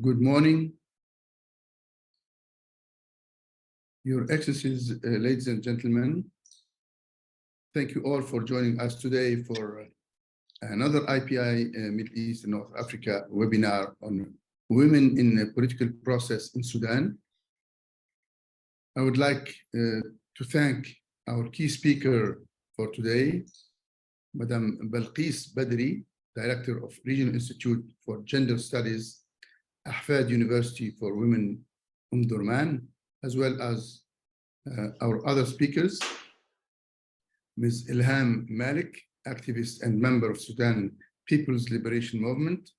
Good morning, Your Excellencies, ladies and gentlemen. Thank you all for joining us today for another IPI Middle East and North Africa webinar on women in the political process in Sudan. I would like to thank our key speaker for today, Madam Balghis Badri, Director of Regional Institute for Gender Studies, Ahfad University for Women, Omdurman, as well as our other speakers, Ms. Ilham Malik, activist and member of Sudan People's Liberation Movement,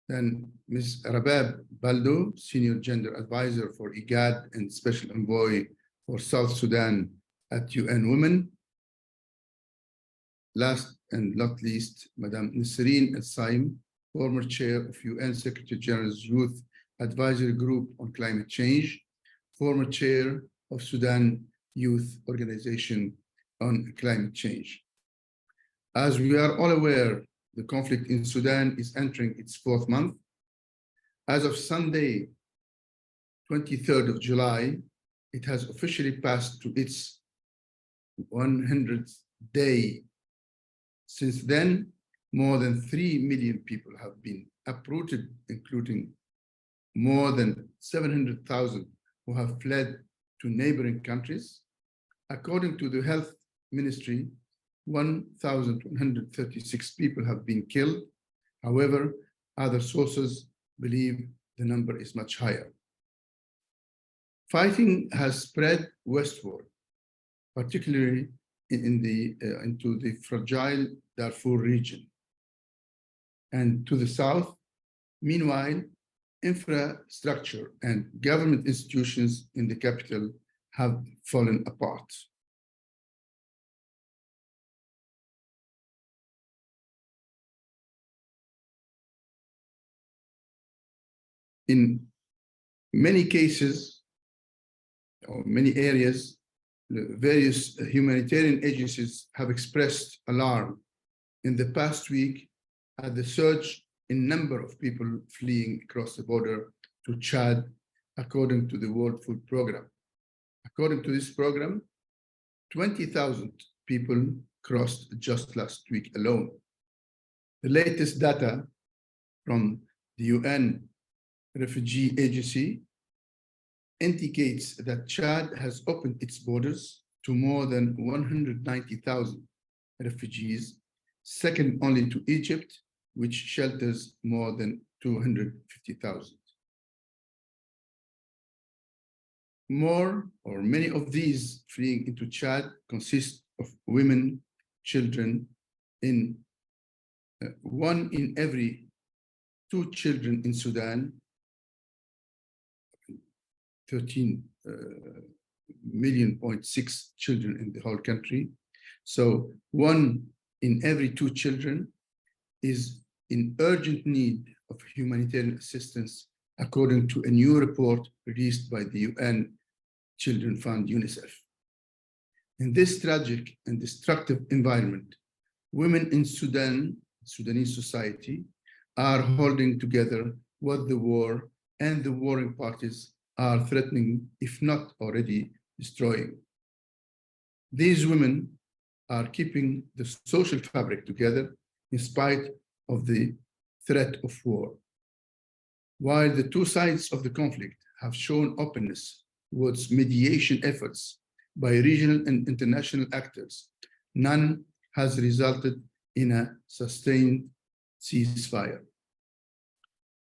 and Ms. Rabab Baldo, Senior Gender Advisor for IGAD and Special Envoy for South Sudan at UN Women. Last and not least, Madam Nisreen El-Saim, former chair of UN Secretary General's Youth Advisory Group on Climate Change, former chair of Sudan Youth Organization on Climate Change. As we are all aware, the conflict in Sudan is entering its 4th month. As of Sunday, 23rd of July, it has officially passed to its 100th day. Since then, more than 3 million people have been uprooted, including more than 700,000 who have fled to neighboring countries. According to the Health Ministry, 1,136 people have been killed. However, other sources believe the number is much higher. Fighting has spread westward, particularly into the fragile Darfur region. And to the south, meanwhile, infrastructure and government institutions in the capital have fallen apart. In many cases, or many areas, the various humanitarian agencies have expressed alarm in the past week at the surge in number of people fleeing across the border to Chad, according to the World Food Programme. According to this program, 20,000 people crossed just last week alone. The latest data from the UN Refugee Agency indicates that Chad has opened its borders to more than 190,000 refugees, second only to Egypt, which shelters more than 250,000. Many of these fleeing into Chad consist of women, children. In 1 in every 2 children in Sudan, 13.6 million children in the whole country. So 1 in every 2 children is in urgent need of humanitarian assistance, according to a new report released by the UN Children Fund, UNICEF. In this tragic and destructive environment, women in Sudanese society, are holding together what the war and the warring parties are threatening, if not already destroying. These women are keeping the social fabric together in spite of the threat of war. While the two sides of the conflict have shown openness towards mediation efforts by regional and international actors, none has resulted in a sustained ceasefire.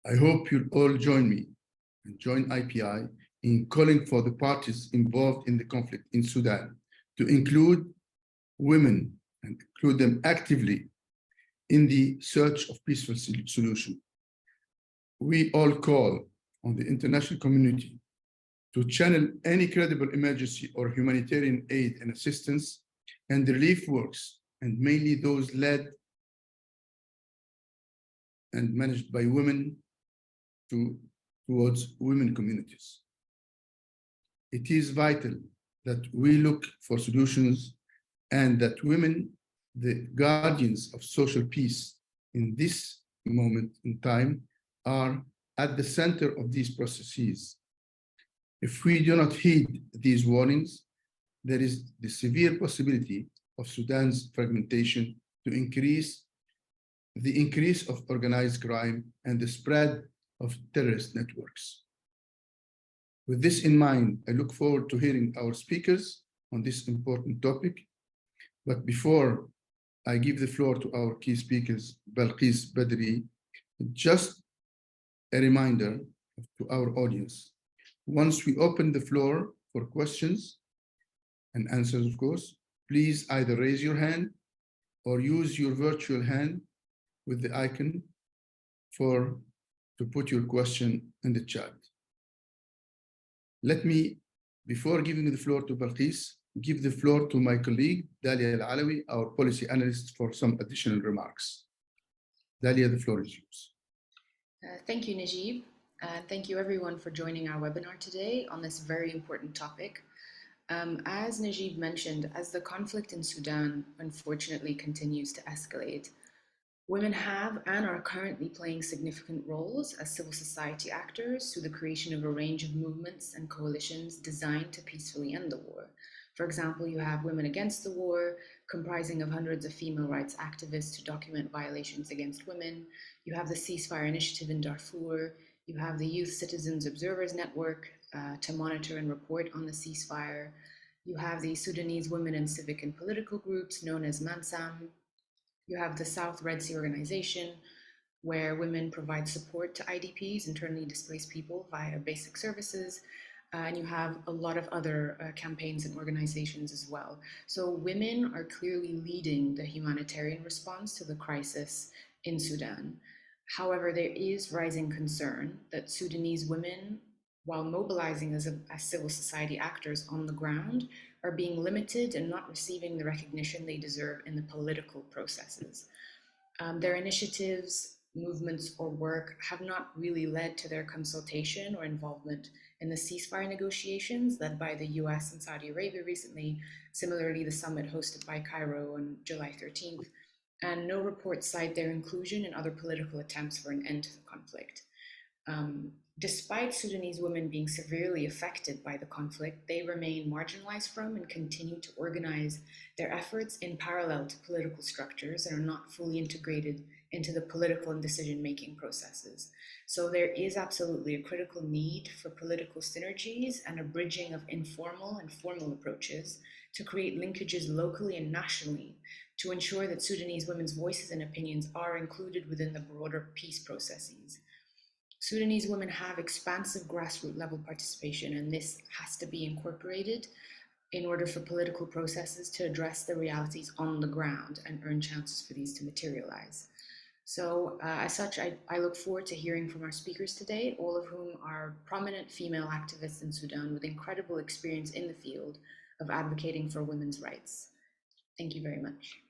I hope you'll all join me and join IPI in calling for the parties involved in the conflict in Sudan to include women and include them actively in the search of peaceful solution. We all call on the international community to channel any credible emergency or humanitarian aid and assistance and relief works, and mainly those led and managed by women towards women communities. It is vital that we look for solutions and that women, the guardians of social peace in this moment in time, are at the center of these processes. If we do not heed these warnings, there is the severe possibility of Sudan's fragmentation to increase of organized crime and the spread of terrorist networks. With this in mind, I look forward to hearing our speakers on this important topic. But before I give the floor to our key speakers, Balghis Badri, just a reminder to our audience. Once we open the floor for questions and answers, of course, please either raise your hand or use your virtual hand with the icon to put your question in the chat. Let me, before giving the floor to Balghis, give the floor to my colleague, Dalia Al-Alawi, our policy analyst, for some additional remarks. Dalia, the floor is yours. Thank you, Nejib. Thank you everyone for joining our webinar today on this very important topic. As Nejib mentioned, as the conflict in Sudan unfortunately continues to escalate, women have and are currently playing significant roles as civil society actors through the creation of a range of movements and coalitions designed to peacefully end the war. For example, you have Women Against the War, comprising of hundreds of female rights activists to document violations against women. You have the Ceasefire Initiative in Darfur. You have the Youth Citizens Observers Network to monitor and report on the ceasefire. You have the Sudanese Women in Civic and Political Groups, known as MANSAM. You have the South Red Sea Organization, where women provide support to IDPs, internally displaced people, via basic services. And you have a lot of other campaigns and organizations as well. So women are clearly leading the humanitarian response to the crisis in Sudan. However, there is rising concern that Sudanese women, while mobilizing as civil society actors on the ground, are being limited and not receiving the recognition they deserve in the political processes. Their initiatives, movements, or work have not really led to their consultation or involvement in the ceasefire negotiations led by the US and Saudi Arabia recently, similarly the summit hosted by Cairo on July 13th, and no reports cite their inclusion in other political attempts for an end to the conflict. Despite Sudanese women being severely affected by the conflict, they remain marginalized from and continue to organize their efforts in parallel to political structures and are not fully integrated into the political and decision-making processes. So there is absolutely a critical need for political synergies and a bridging of informal and formal approaches to create linkages locally and nationally to ensure that Sudanese women's voices and opinions are included within the broader peace processes. Sudanese women have expansive grassroots level participation, and this has to be incorporated in order for political processes to address the realities on the ground and earn chances for these to materialize. So as such, I look forward to hearing from our speakers today, all of whom are prominent female activists in Sudan with incredible experience in the field of advocating for women's rights. Thank you very much.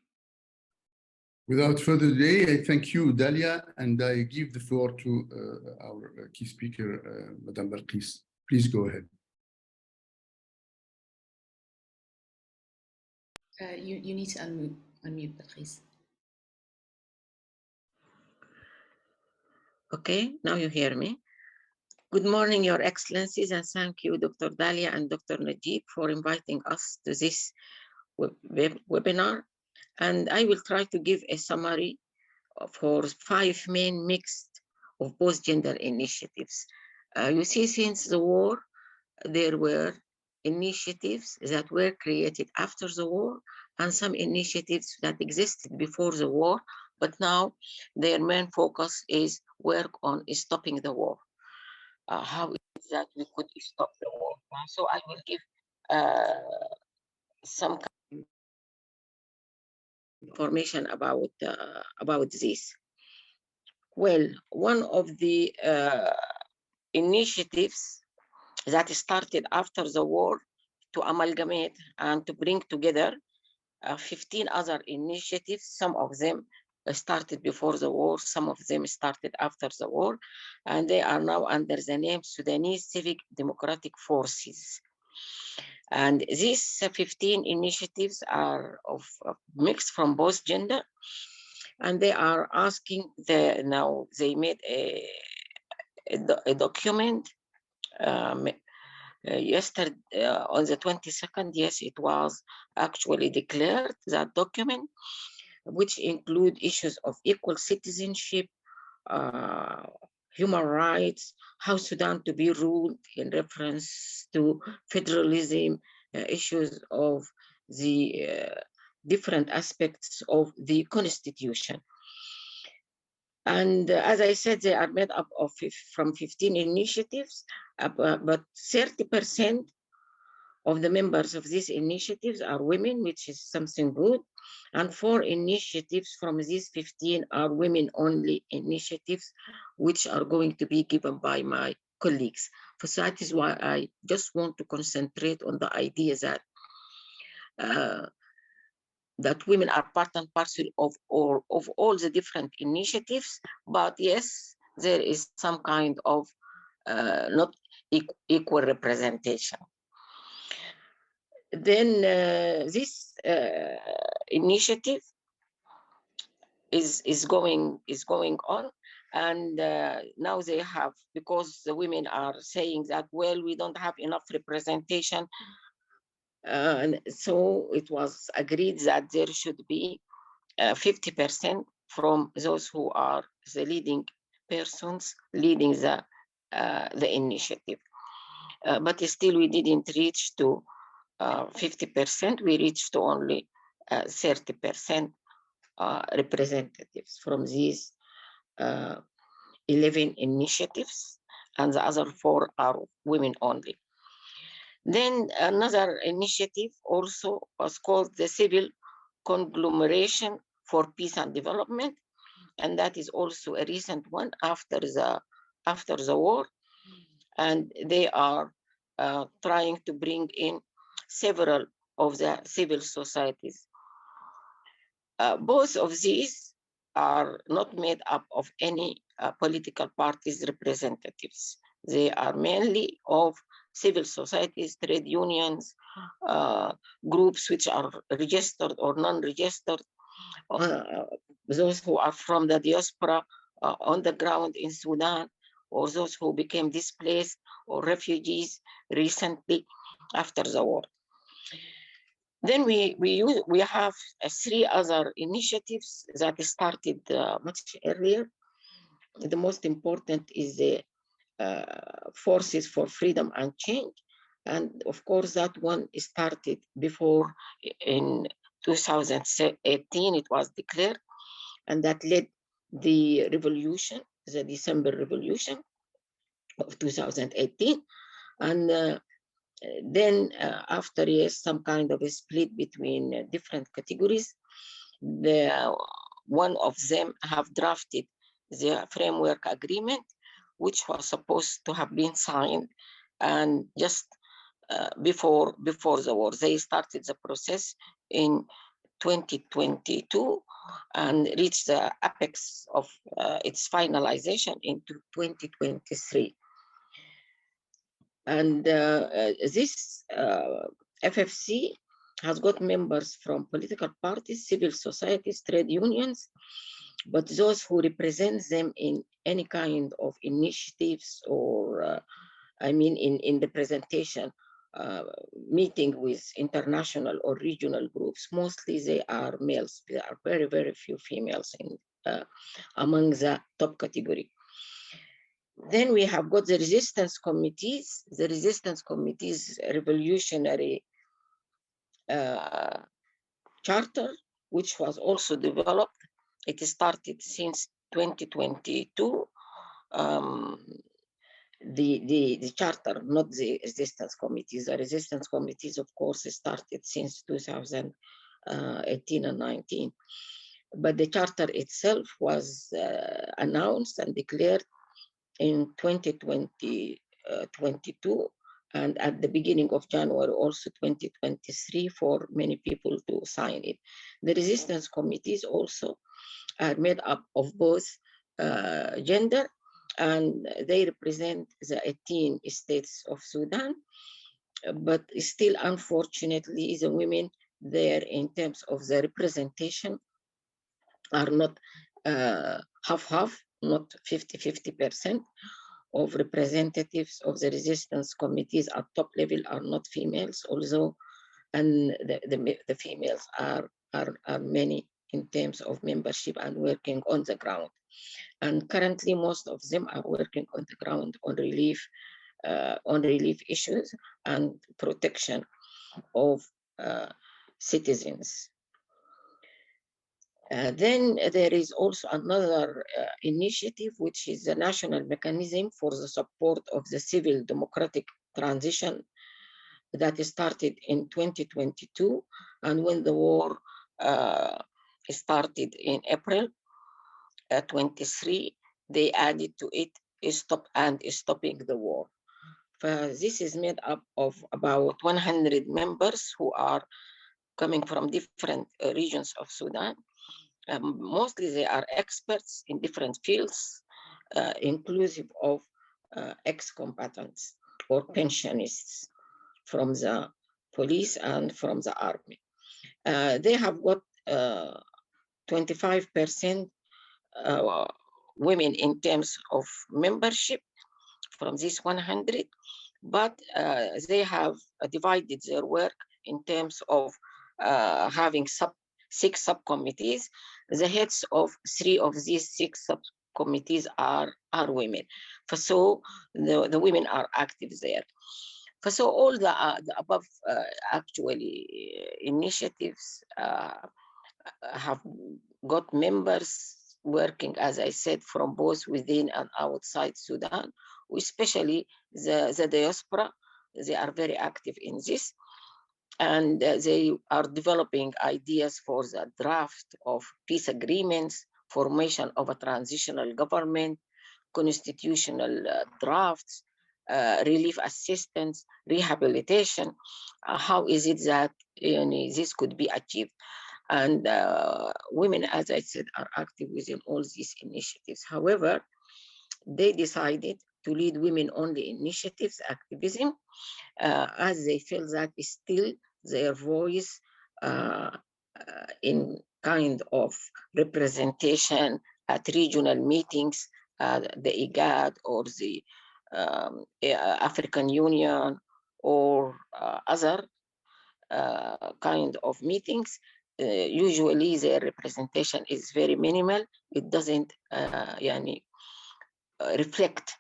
Without further delay, I thank you, Dalia, and I give the floor to our key speaker, Madam Balghis. Please go ahead. You need to unmute Balghis. Okay, now you hear me. Good morning, Your Excellencies, and thank you, Dr. Dalia and Dr. Nejib, for inviting us to this webinar. And I will try to give a summary for 5 main mixed of both gender initiatives. You see, since the war, there were initiatives that were created after the war and some initiatives that existed before the war, but now their main focus is work on stopping the war. How is that we could stop the war? So I will give some information about this. Well, one of the initiatives that started after the war to amalgamate and to bring together 15 other initiatives. Some of them started before the war, some of them started after the war, and they are now under the name Sudanese Civic Democratic Forces. And these 15 initiatives are of mixed from both gender, and they are asking now they made a document yesterday on the 22nd. Yes, it was actually declared, that document, which include issues of equal citizenship, human rights, how Sudan to be ruled in reference to federalism, issues of the different aspects of the constitution. And as I said, they are made up of from 15 initiatives, but 30% of the members of these initiatives are women, which is something good. And 4 initiatives from these 15 are women-only initiatives, which are going to be given by my colleagues. So that is why I just want to concentrate on the idea that that women are part and parcel of all the different initiatives, but yes, there is some kind of not equal representation. Then this initiative is going on, and now they have, because the women are saying that, well, we don't have enough representation, and so it was agreed that there should be 50% from those who are the leading persons leading the initiative. But still, we didn't reach to 50%. We reached to only 30% representatives from these 11 initiatives, and the other 4 are women only. Then another initiative also was called the Civil Conglomeration for Peace and Development, and that is also a recent one after the war, and they are trying to bring in several of the civil societies. Both of these are not made up of any political parties representatives. They are mainly of civil societies, trade unions, groups which are registered or non-registered, those who are from the diaspora on the ground in Sudan, or those who became displaced or refugees recently after the war. Then we have 3 other initiatives that started much earlier. The most important is the Forces for Freedom and Change, and of course that one started before. In 2018 it was declared, and that led the revolution, the December revolution of 2018, and then after some kind of a split between different categories, one of them have drafted the framework agreement, which was supposed to have been signed, and just before the war. They started the process in 2022 and reached the apex of its finalization into 2023. And this FFC has got members from political parties, civil societies, trade unions, but those who represent them in any kind of initiatives or, in the presentation, meeting with international or regional groups, mostly they are males. There are very, very few females among the top category. Then we have got the resistance committees. The resistance committees revolutionary charter, which was also developed. It started since 2022. The charter, not the resistance committees. The resistance committees, of course, started since 2018 and 19. But the charter itself was announced and declared in 2022, and at the beginning of January, also 2023, for many people to sign it. The resistance committees also are made up of both gender, and they represent the 18 states of Sudan, but still, unfortunately, the women there in terms of the representation are not half-half, not 50-50%, of representatives of the resistance committees at top level are not females, although and the females are many in terms of membership and working on the ground. And currently, most of them are working on the ground on relief issues and protection of citizens. Then there is also another initiative, which is the National Mechanism for the Support of the Civil Democratic Transition that started in 2022. And when the war started in April 23, they added to it stopping the war. This is made up of about 100 members who are coming from different regions of Sudan. Mostly they are experts in different fields, inclusive of ex-combatants or pensionists from the police and from the army. They have got 25% women in terms of membership from these 100, but they have divided their work in terms of having 6 subcommittees. The heads of 3 of these 6 subcommittees are women. So the women are active there. So all the above actually initiatives have got members working, as I said, from both within and outside Sudan, especially the diaspora. They are very active in this. And they are developing ideas for the draft of peace agreements, formation of a transitional government, constitutional drafts, relief assistance, rehabilitation. How is it that this could be achieved? And women, as I said, are active within all these initiatives. However, they decided to lead women-only initiatives activism, as they feel that is still their voice in kind of representation at regional meetings, the IGAD or the African Union or other kind of meetings. Usually their representation is very minimal. It doesn't reflect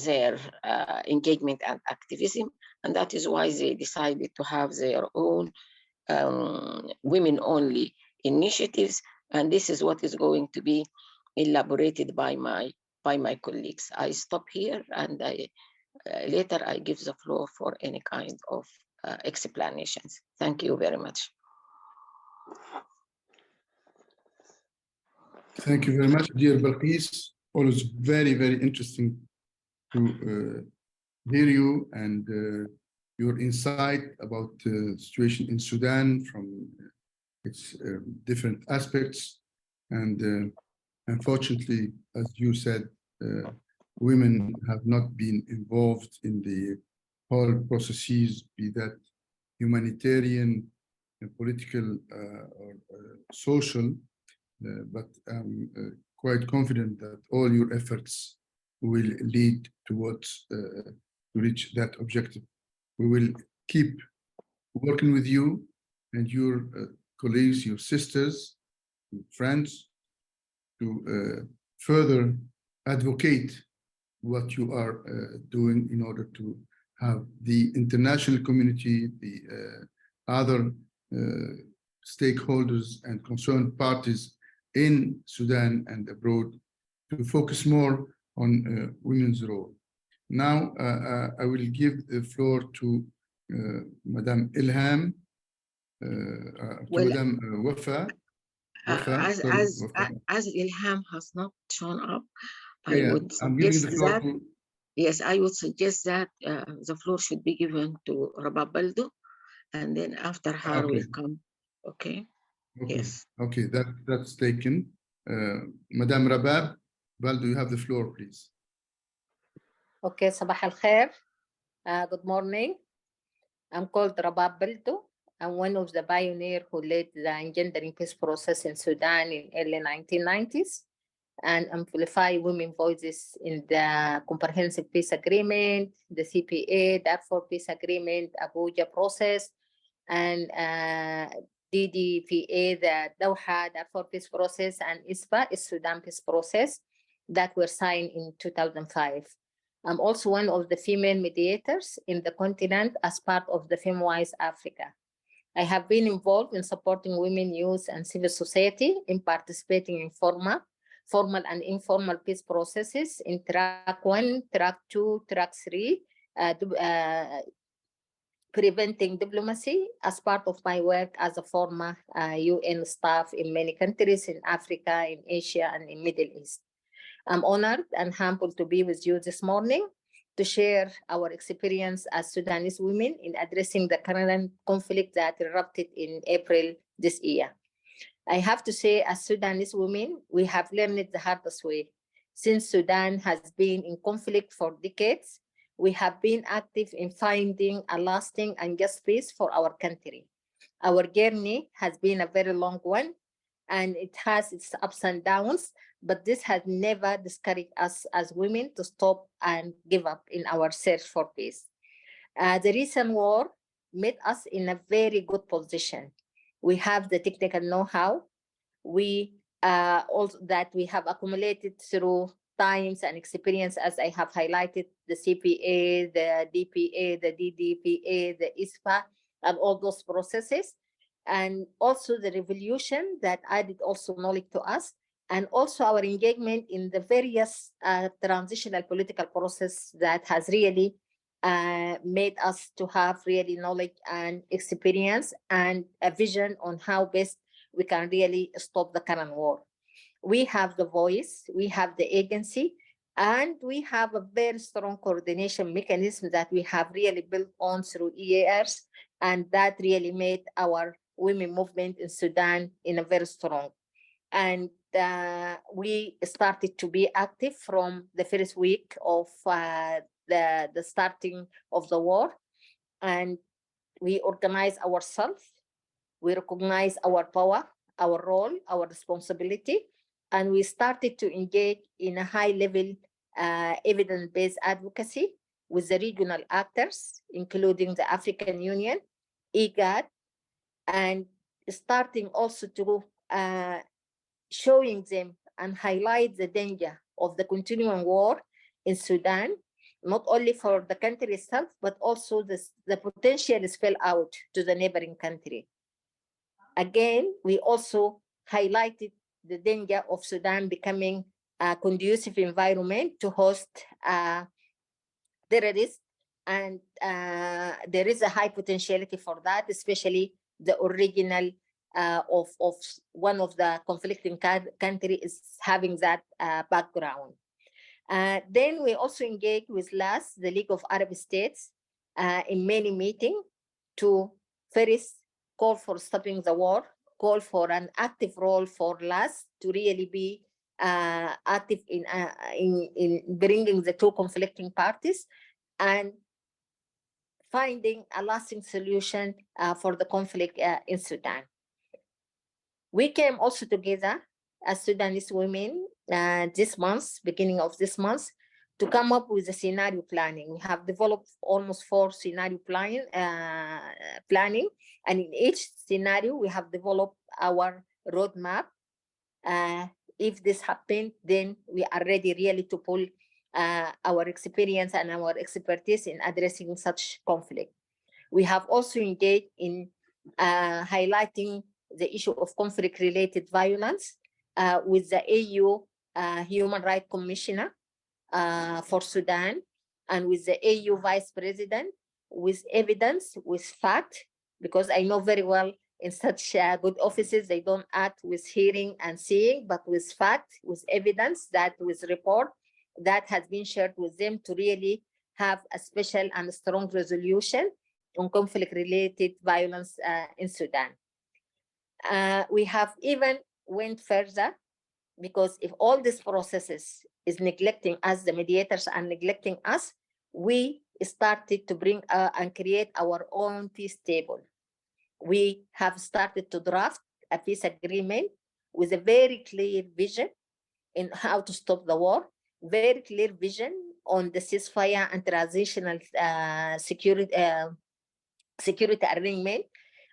their engagement and activism, and that is why they decided to have their own women-only initiatives, and this is what is going to be elaborated by my colleagues. I stop here, and later I give the floor for any kind of explanations. Thank you very much. Thank you very much, dear Balghis. Always very, very interesting to hear you and your insight about the situation in Sudan from its different aspects. And unfortunately, as you said, women have not been involved in the whole processes, be that humanitarian, political, or social, but I'm quite confident that all your efforts will lead towards to reach that objective. We will keep working with you and your colleagues, your sisters, your friends, to further advocate what you are doing in order to have the international community, the other stakeholders and concerned parties in Sudan and abroad to focus more on women's role. Now, I will give the floor to Madame Ilham, Madame Wafa. As Ilham has not shown up, I would suggest that the floor should be given to Rabab Baldo, and then after her will come. Okay. Yes. Okay, that's taken. Madame Rabab Baldo, you have the floor, please. Okay, Sabah al Khair. Good morning. I'm called Rabab Baldo. I'm one of the pioneers who led the engendering peace process in Sudan in early 1990s. and amplify women voices in the Comprehensive Peace Agreement, the CPA, Darfur Peace Agreement, Abuja process, and DDPA, the Doha Darfur Peace Process, and ISPA, Sudan Peace Process, that were signed in 2005. I'm also one of the female mediators in the continent as part of the FemWise Africa. I have been involved in supporting women, youth, and civil society in participating in formal and informal peace processes in track 1, track 2, track 3, preventing diplomacy as part of my work as a former UN staff in many countries in Africa, in Asia, and in Middle East. I'm honored and humbled to be with you this morning to share our experience as Sudanese women in addressing the current conflict that erupted in April this year. I have to say, as Sudanese women, we have learned it the hardest way. Since Sudan has been in conflict for decades, we have been active in finding a lasting and just peace for our country. Our journey has been a very long one, and it has its ups and downs, but this has never discouraged us as women to stop and give up in our search for peace. The recent war made us in a very good position. We have the technical know-how. We also that we have accumulated through times and experience, as I have highlighted, the CPA, the DPA, the DDPA, the ISPA, and all those processes. And also the revolution that added also knowledge to us, and also our engagement in the various transitional political process that has really made us to have really knowledge and experience and a vision on how best we can really stop the current war. We have the voice, we have the agency, and we have a very strong coordination mechanism that we have really built on through EARs, and that really made our women movement in Sudan in a very strong. And we started to be active from the first week of the starting of the war, and we organize ourselves. We recognize our power, our role, our responsibility, and we started to engage in a high-level evidence-based advocacy with the regional actors, including the African Union, IGAD, and starting also to showing them and highlight the danger of the continuing war in Sudan, not only for the country itself, but also the potential spill out to the neighboring country. Again, we also highlighted the danger of Sudan becoming a conducive environment to host terrorists, and there is a high potentiality for that, especially the original of one of the conflicting countries is having that background. Then we also engaged with LAS, the League of Arab States, in many meetings to first call for stopping the war, call for an active role for LAS to really be active in bringing the two conflicting parties and finding a lasting solution for the conflict in Sudan. We came also together as Sudanese women this month, beginning of this month, to come up with a scenario planning. We have developed almost 4 scenario planning, and in each scenario, we have developed our roadmap. If this happened, then we are ready really to pull our experience and our expertise in addressing such conflict. We have also engaged in highlighting the issue of conflict-related violence with the AU Human Rights Commissioner for Sudan and with the AU Vice President, with evidence, with fact, because I know very well in such good offices, they don't act with hearing and seeing, but with fact, with evidence, that with report that has been shared with them to really have a special and strong resolution on conflict-related violence in Sudan. We have even went further, because if all these processes is neglecting us, the mediators are neglecting us, we started to bring and create our own peace table. We have started to draft a peace agreement with a very clear vision in how to stop the war, very clear vision on the ceasefire and transitional security arrangement,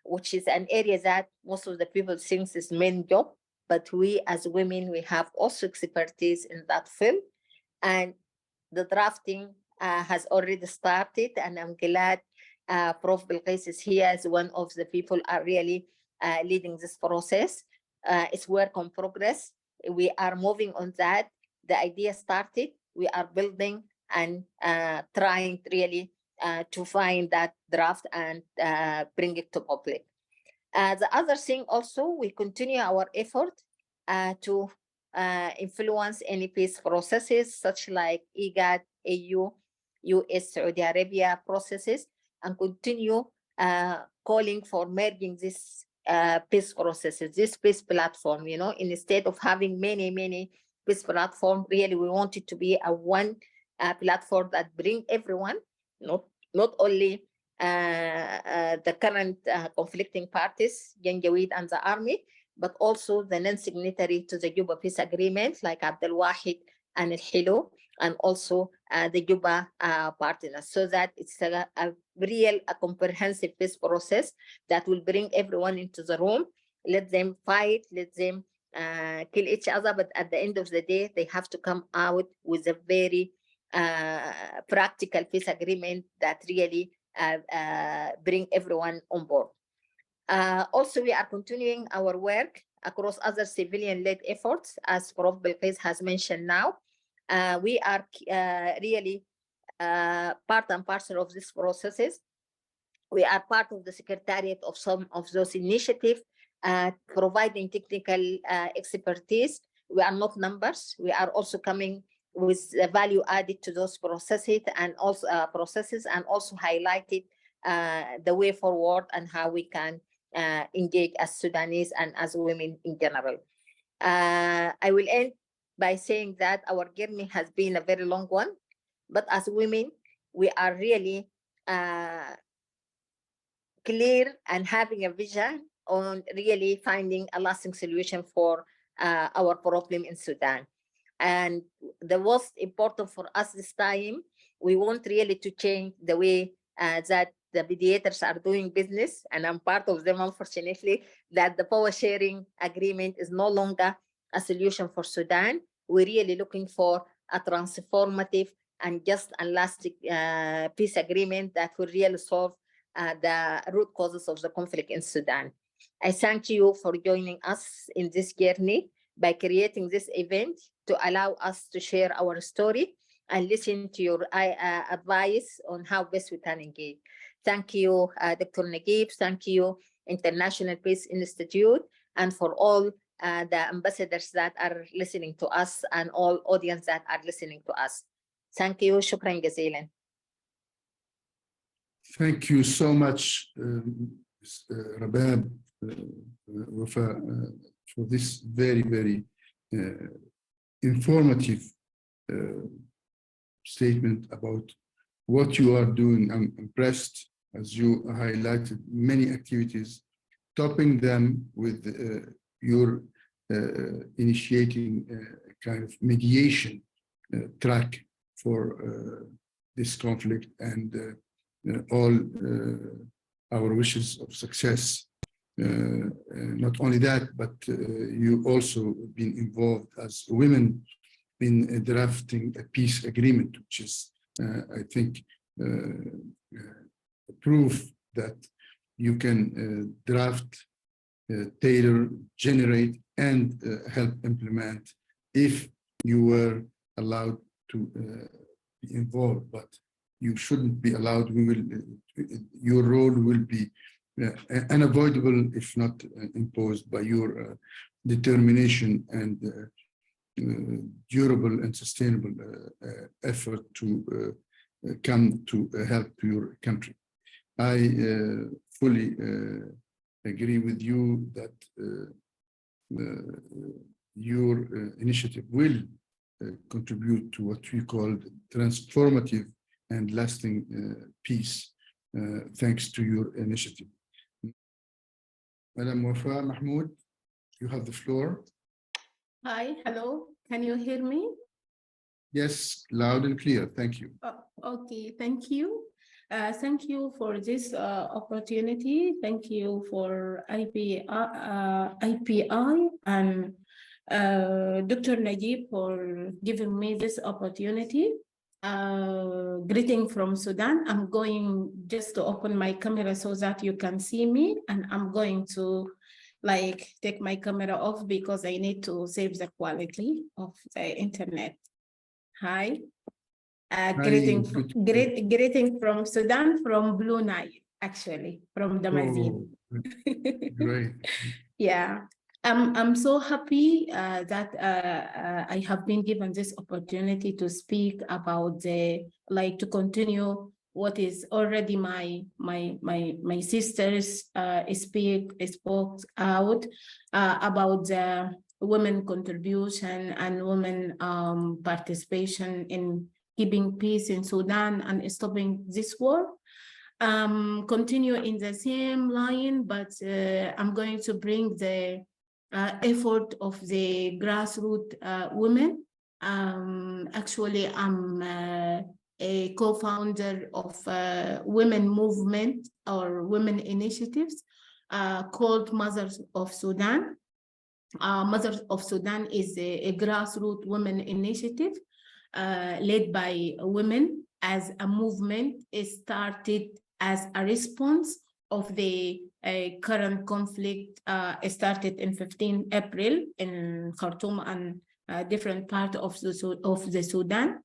which is an area that most of the people think is main job. But we as women, we have also expertise in that field. And the drafting has already started. And I'm glad Prof. Balghis is here as one of the people are really leading this process. It's work in progress. We are moving on that. The idea started. We are building and trying really to find that draft and bring it to public. The other thing also, we continue our effort to influence any peace processes such like IGAD, AU, US, Saudi Arabia processes, and continue calling for merging this peace processes, this peace platform, you know, instead of having many peace platform, really we want it to be a one platform that bring everyone, not only the current conflicting parties, Janjaweed and the army, but also the non-signatory to the Juba Peace Agreement like Abdel Wahid and El Hilo, and also the Juba partners, so that it's a real comprehensive peace process that will bring everyone into the room, let them fight, let them kill each other, but at the end of the day, they have to come out with a very practical peace agreement that really bring everyone on board. Also, we are continuing our work across other civilian-led efforts, as Prof. Balghis has mentioned now. We are really part and parcel of these processes. We are part of the secretariat of some of those initiatives, providing technical expertise. We are not numbers. We are also coming with value added to those processes and also highlighted the way forward and how we can engage as Sudanese and as women in general. I will end by saying that our journey has been a very long one, but as women, we are really clear and having a vision on really finding a lasting solution for our problem in Sudan. And the most important for us this time, we want really to change the way that the mediators are doing business, and I'm part of them, unfortunately, that the power sharing agreement is no longer a solution for Sudan. We're really looking for a transformative and just and lasting peace agreement that will really solve the root causes of the conflict in Sudan. I thank you for joining us in this journey by creating this event to allow us to share our story and listen to your advice on how best we can engage. Thank you, Dr. Nejib. Thank you, International Peace Institute, and for all the ambassadors that are listening to us and all audience that are listening to us. Thank you. Shukran jazilan. Thank you so much, Rabab, Wafa, for this very informative statement about what you are doing. I'm impressed, as you highlighted many activities, topping them with your initiating a kind of mediation track for this conflict, and all our wishes of success. Not only that, but you also been involved as women in drafting a peace agreement, which is, I think, proof that you can draft, tailor, generate, and help implement if you were allowed to be involved. But you shouldn't be allowed. Your role will be unavoidable if not imposed by your determination and durable and sustainable effort to come to help your country. I fully agree with you that your initiative will contribute to what we call transformative and lasting peace, thanks to your initiative. Madam Wafa Mahmoud, you have the floor. Hi, hello. Can you hear me? Yes, loud and clear. Thank you. Okay, thank you. Thank you for this opportunity. Thank you for IPI and Dr. Nejib for giving me this opportunity. Greeting from Sudan. I'm going just to open my camera so that you can see me, and I'm going to take my camera off because I need to save the quality of the internet. Hi. Greeting from Sudan, from Blue Nile, actually, from Damazin. Oh, great. Yeah, I'm so happy that I have been given this opportunity to speak about to continue what is already my sisters spoke out about the women contribution and women participation in keeping peace in Sudan and stopping this war. Continue in the same line, but I'm going to bring the effort of the grassroots women. Actually, I'm a co-founder of women movement or women initiatives called Mothers of Sudan. Mothers of Sudan is a grassroots women initiative led by women as a movement. It started as a response of the current conflict. It started in 15 April in Khartoum and different parts of the Sudan.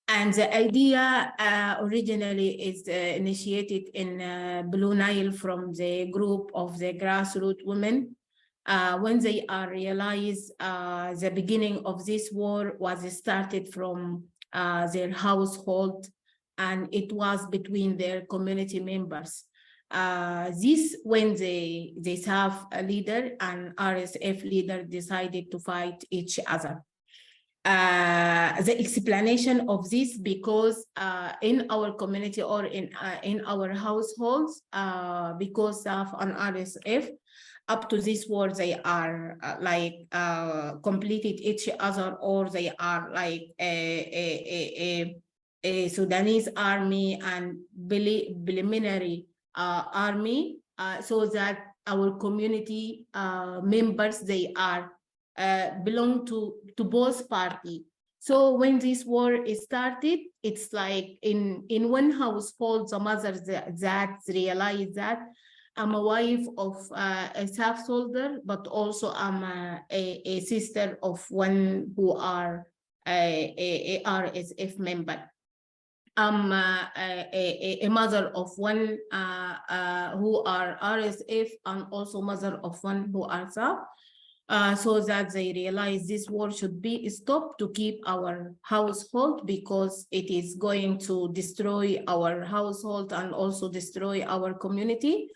And the idea originally is initiated in Blue Nile from the group of the grassroots women. When they are realized the beginning of this war was started from their household, and it was between their community members. This when they have a leader and RSF leader decided to fight each other. The explanation of this because in our community or in our households, because of an RSF, up to this war, they are completed each other, or they are like a Sudanese army and preliminary army, so that our community members, they are belong to both parties. So when this war is started, it's like in one household, the mothers that realize that I'm a wife of a staff soldier, but also I'm a sister of one who are a RSF member. I'm a mother of one who are RSF, and also mother of one who are SAF. So that they realize this war should be stopped to keep our household, because it is going to destroy our household and also destroy our community.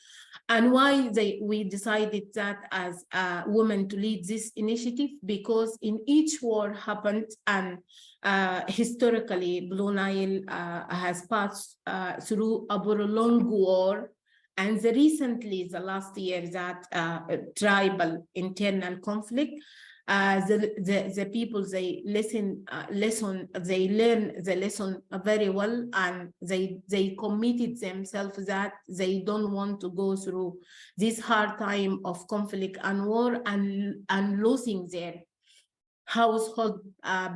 And why we decided that as women to lead this initiative, because in each war happened, and historically Blue Nile has passed through a prolonged war. And recently, the last year, that tribal internal conflict, the people, they learn the lesson very well, and they committed themselves that they don't want to go through this hard time of conflict and war and losing their household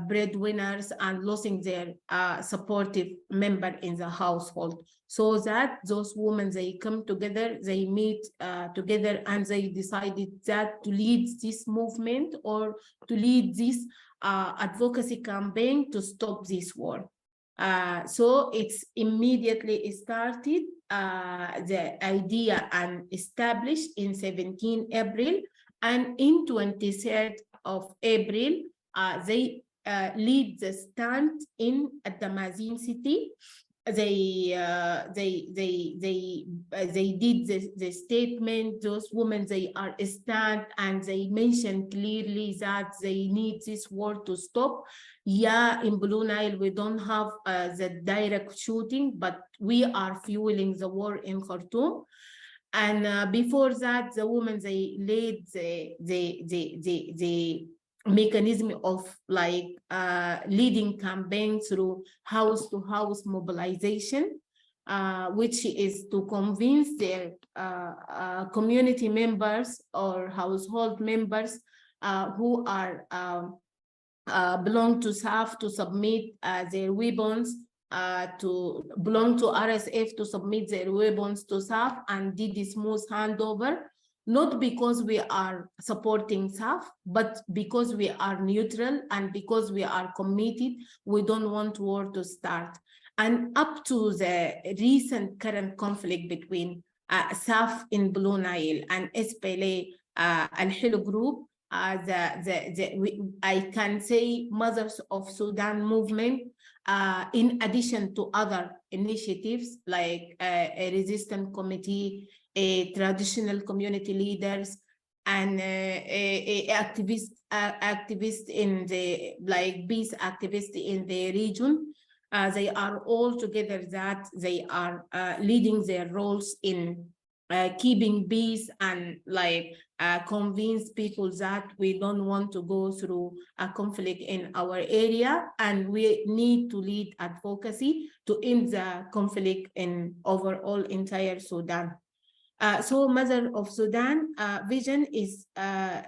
breadwinners and losing their supportive member in the household. So that those women, they come together, they meet together, and they decided that to lead this movement or to lead this advocacy campaign to stop this war. So it's immediately started, the idea, and established in 17 April, and in 23rd of April, they lead the stand in Damazin city. They did the statement. Those women, they are stand, and they mentioned clearly that they need this war to stop. Yeah, in Blue Nile we don't have the direct shooting, but we are fueling the war in Khartoum. And before that, the women, they laid the mechanism of like leading campaigns through house-to-house mobilization, which is to convince their community members or household members who are belong to SAF to submit their weapons, to belong to RSF to submit their weapons to SAF, and did a smooth handover, not because we are supporting SAF, but because we are neutral and because we are committed. We don't want war to start. And up to the recent current conflict between SAF in Blue Nile and SPLA Al-Hilo group, I can say Mothers of Sudan movement, in addition to other initiatives like a resistance committee, traditional community leaders, and activists in the like peace activists in the region. They are all together that they are leading their roles in keeping peace and like convince people that we don't want to go through a conflict in our area, and we need to lead advocacy to end the conflict in overall entire Sudan. So Mother of Sudan vision is their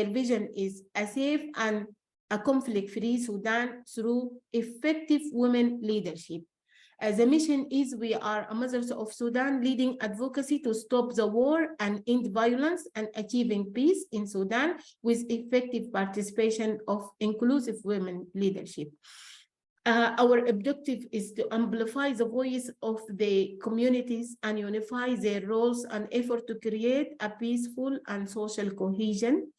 vision is a safe and a conflict-free Sudan through effective women leadership. The mission is we are a Mothers of Sudan leading advocacy to stop the war and end violence and achieving peace in Sudan with effective participation of inclusive women leadership. Our objective is to amplify the voice of the communities and unify their roles and effort to create a peaceful and social cohesion.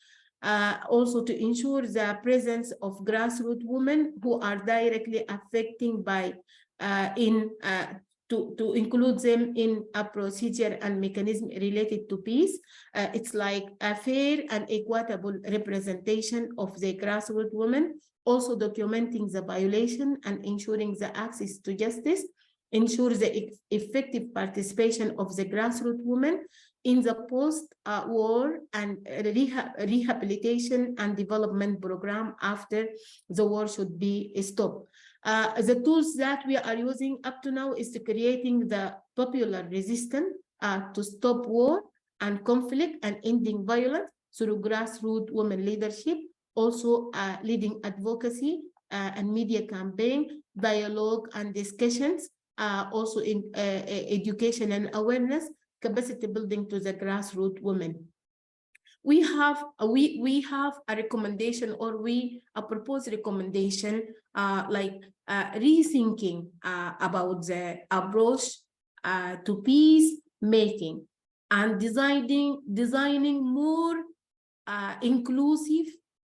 Also to ensure the presence of grassroots women who are directly affected by to include them in a procedure and mechanism related to peace. It's like a fair and equitable representation of the grassroots women, also documenting the violation and ensuring the access to justice, ensure the effective participation of the grassroots women in the post-war and rehabilitation and development program after the war should be stopped. The tools that we are using up to now is to creating the popular resistance to stop war and conflict and ending violence through grassroots women leadership, also leading advocacy and media campaign, dialogue and discussions, also in education and awareness, capacity building to the grassroots women. We have a recommendation, or a proposed recommendation, like rethinking about the approach to peace making and designing more inclusive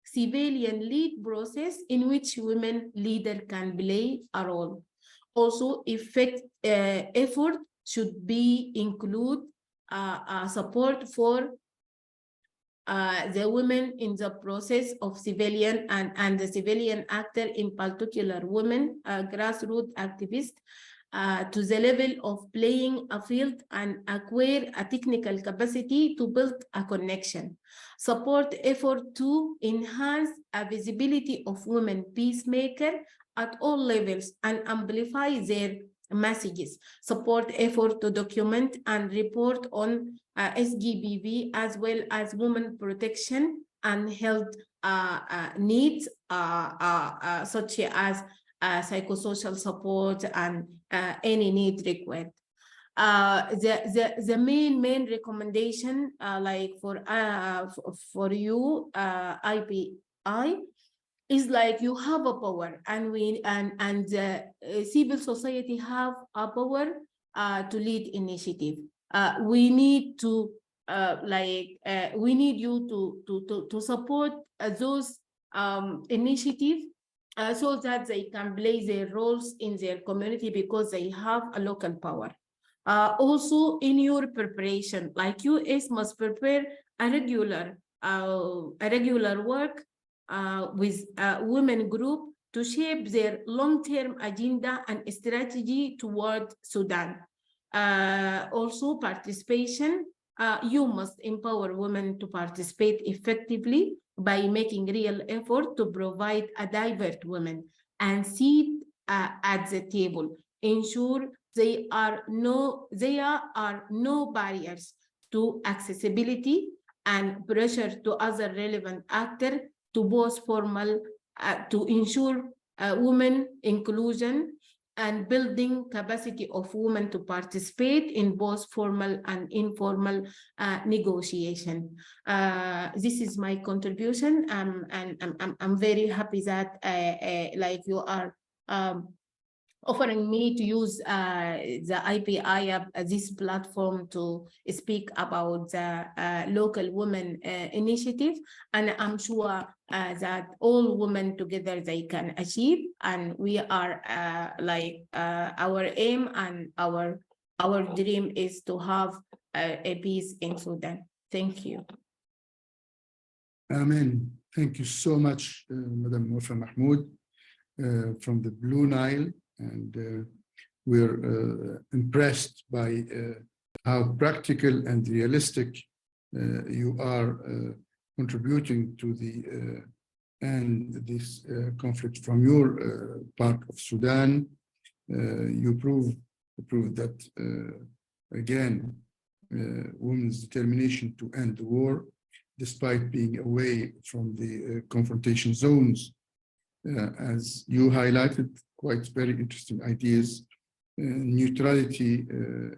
civilian lead process in which women leader can play a role. Also, effort should be include support for the women in the process of civilian and the civilian actor, in particular women, grassroots activists, to the level of playing a field and acquire a technical capacity to build a connection. Support effort to enhance a visibility of women peacemaker at all levels and amplify their messages. Support effort to document and report on SGBV as well as women protection and health needs, such as psychosocial support and any need required. The main recommendation, like for you, IPI, is like you have a power, and civil society have a power to lead initiative. We need to we need you to support those initiatives so that they can play their roles in their community because they have a local power. Also, in your preparation, like US must prepare a regular work with a women group to shape their long-term agenda and strategy toward Sudan. Also, participation you must empower women to participate effectively by making real effort to provide a diverse women and seat at the table. Ensure there are no barriers to accessibility and pressure to other relevant actors to both formal to ensure women inclusion and building capacity of women to participate in both formal and informal negotiation. This is my contribution, and I'm very happy that like you are offering me to use the IPI, this platform to speak about the local women initiative. And I'm sure that all women together they can achieve. And we are our aim and our dream is to have a peace in Sudan. Thank you. Amen. Thank you so much, Madam Wafa Mahmoud, from the Blue Nile. And we're impressed by how practical and realistic you are contributing to the end this conflict from your part of Sudan. You prove that again women's determination to end the war, despite being away from the confrontation zones, as you highlighted. Quite very interesting ideas. Neutrality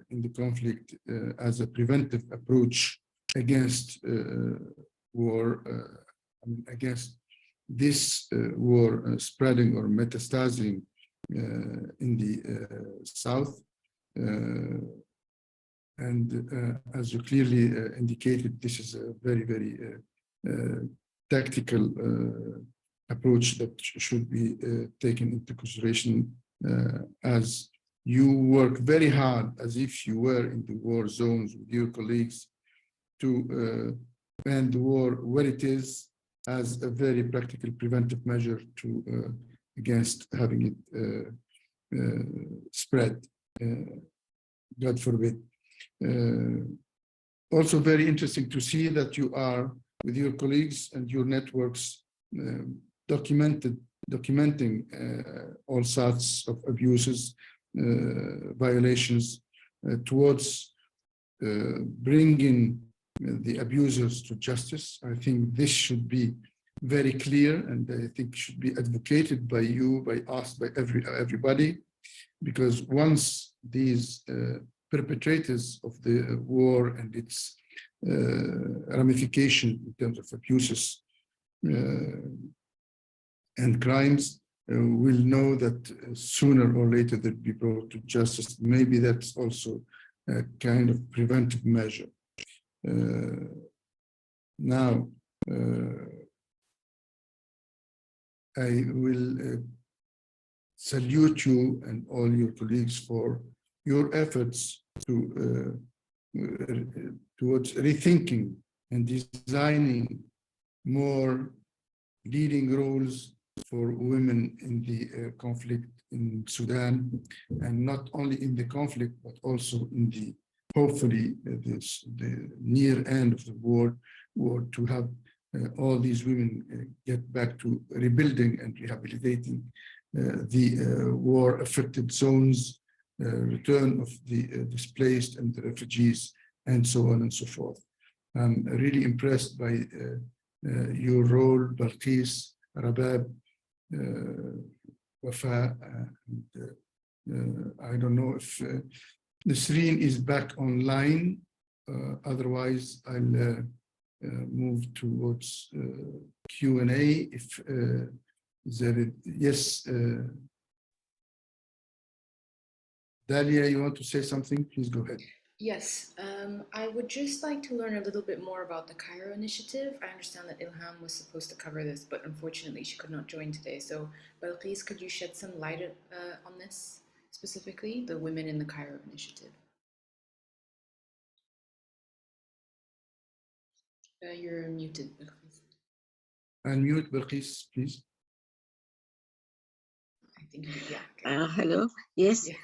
in the conflict as a preventive approach against war, against this war spreading or metastasizing in the south. And as you clearly indicated, this is a very, very tactical approach that should be taken into consideration as you work very hard as if you were in the war zones with your colleagues to end the war where it is, as a very practical preventive measure to against having it spread, God forbid. Also very interesting to see that you are with your colleagues and your networks documenting all sorts of abuses, violations towards bringing the abusers to justice. I think this should be very clear, and I think should be advocated by you, by us, by everybody, because once these perpetrators of the war and its ramification in terms of abuses and crimes will know that sooner or later they'll be brought to justice. Maybe that's also a kind of preventive measure. Now, I will salute you and all your colleagues for your efforts to towards rethinking and designing more leading roles for women in the conflict in Sudan, and not only in the conflict, but also in the, hopefully, the near end of the war to have all these women get back to rebuilding and rehabilitating the war-affected zones, return of the displaced and the refugees, and so on and so forth. I'm really impressed by your role, Balghis, Rabab, Wafa, and I don't know if Nasreen is back online. Otherwise, I'll move towards Q&A. If there is, yes, Dalia, you want to say something? Please go ahead. Yes, I would just like to learn a little bit more about the Cairo initiative. I understand that Ilham was supposed to cover this, but unfortunately she could not join today. So, Balghis, could you shed some light on this specifically, the Women in the Cairo initiative? You're muted, Balghis. Unmute, Balghis, please. I think, yeah. Okay. Hello. Yes. Yeah.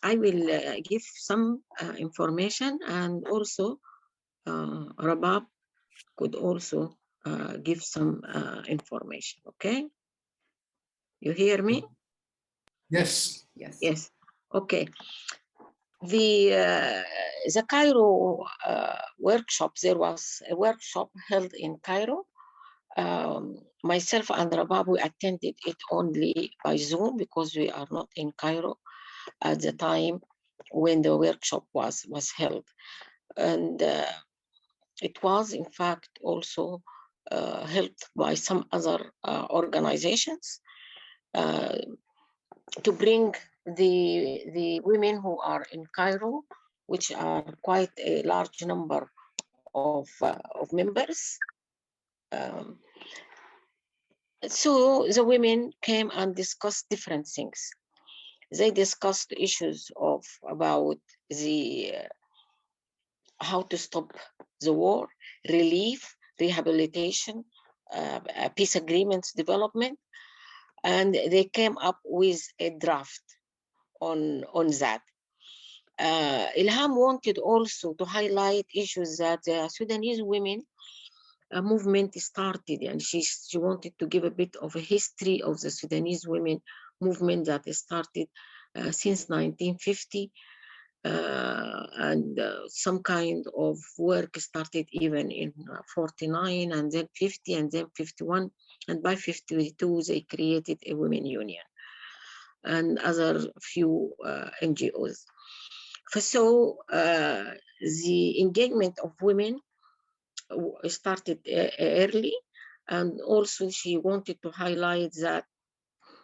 I will give some information, and also Rabab could also give some information. Okay, you hear me? Yes. Yes. Yes. Okay. The Cairo workshop, there was a workshop held in Cairo. Myself and Rabab, we attended it only by Zoom because we are not in Cairo at the time when the workshop was held. And it was, in fact, also helped by some other organizations to bring the women who are in Cairo, which are quite a large number of members. So the women came and discussed different things. They discussed issues about the how to stop the war, relief, rehabilitation, peace agreements development, and they came up with a draft on that. Ilham wanted also to highlight issues that the Sudanese women movement started, and she wanted to give a bit of a history of the Sudanese women movement that started since 1950. And some kind of work started even in 49, and then 50, and then 51, and by 52 they created a women union and other few NGOs. So the engagement of women started early, and also she wanted to highlight that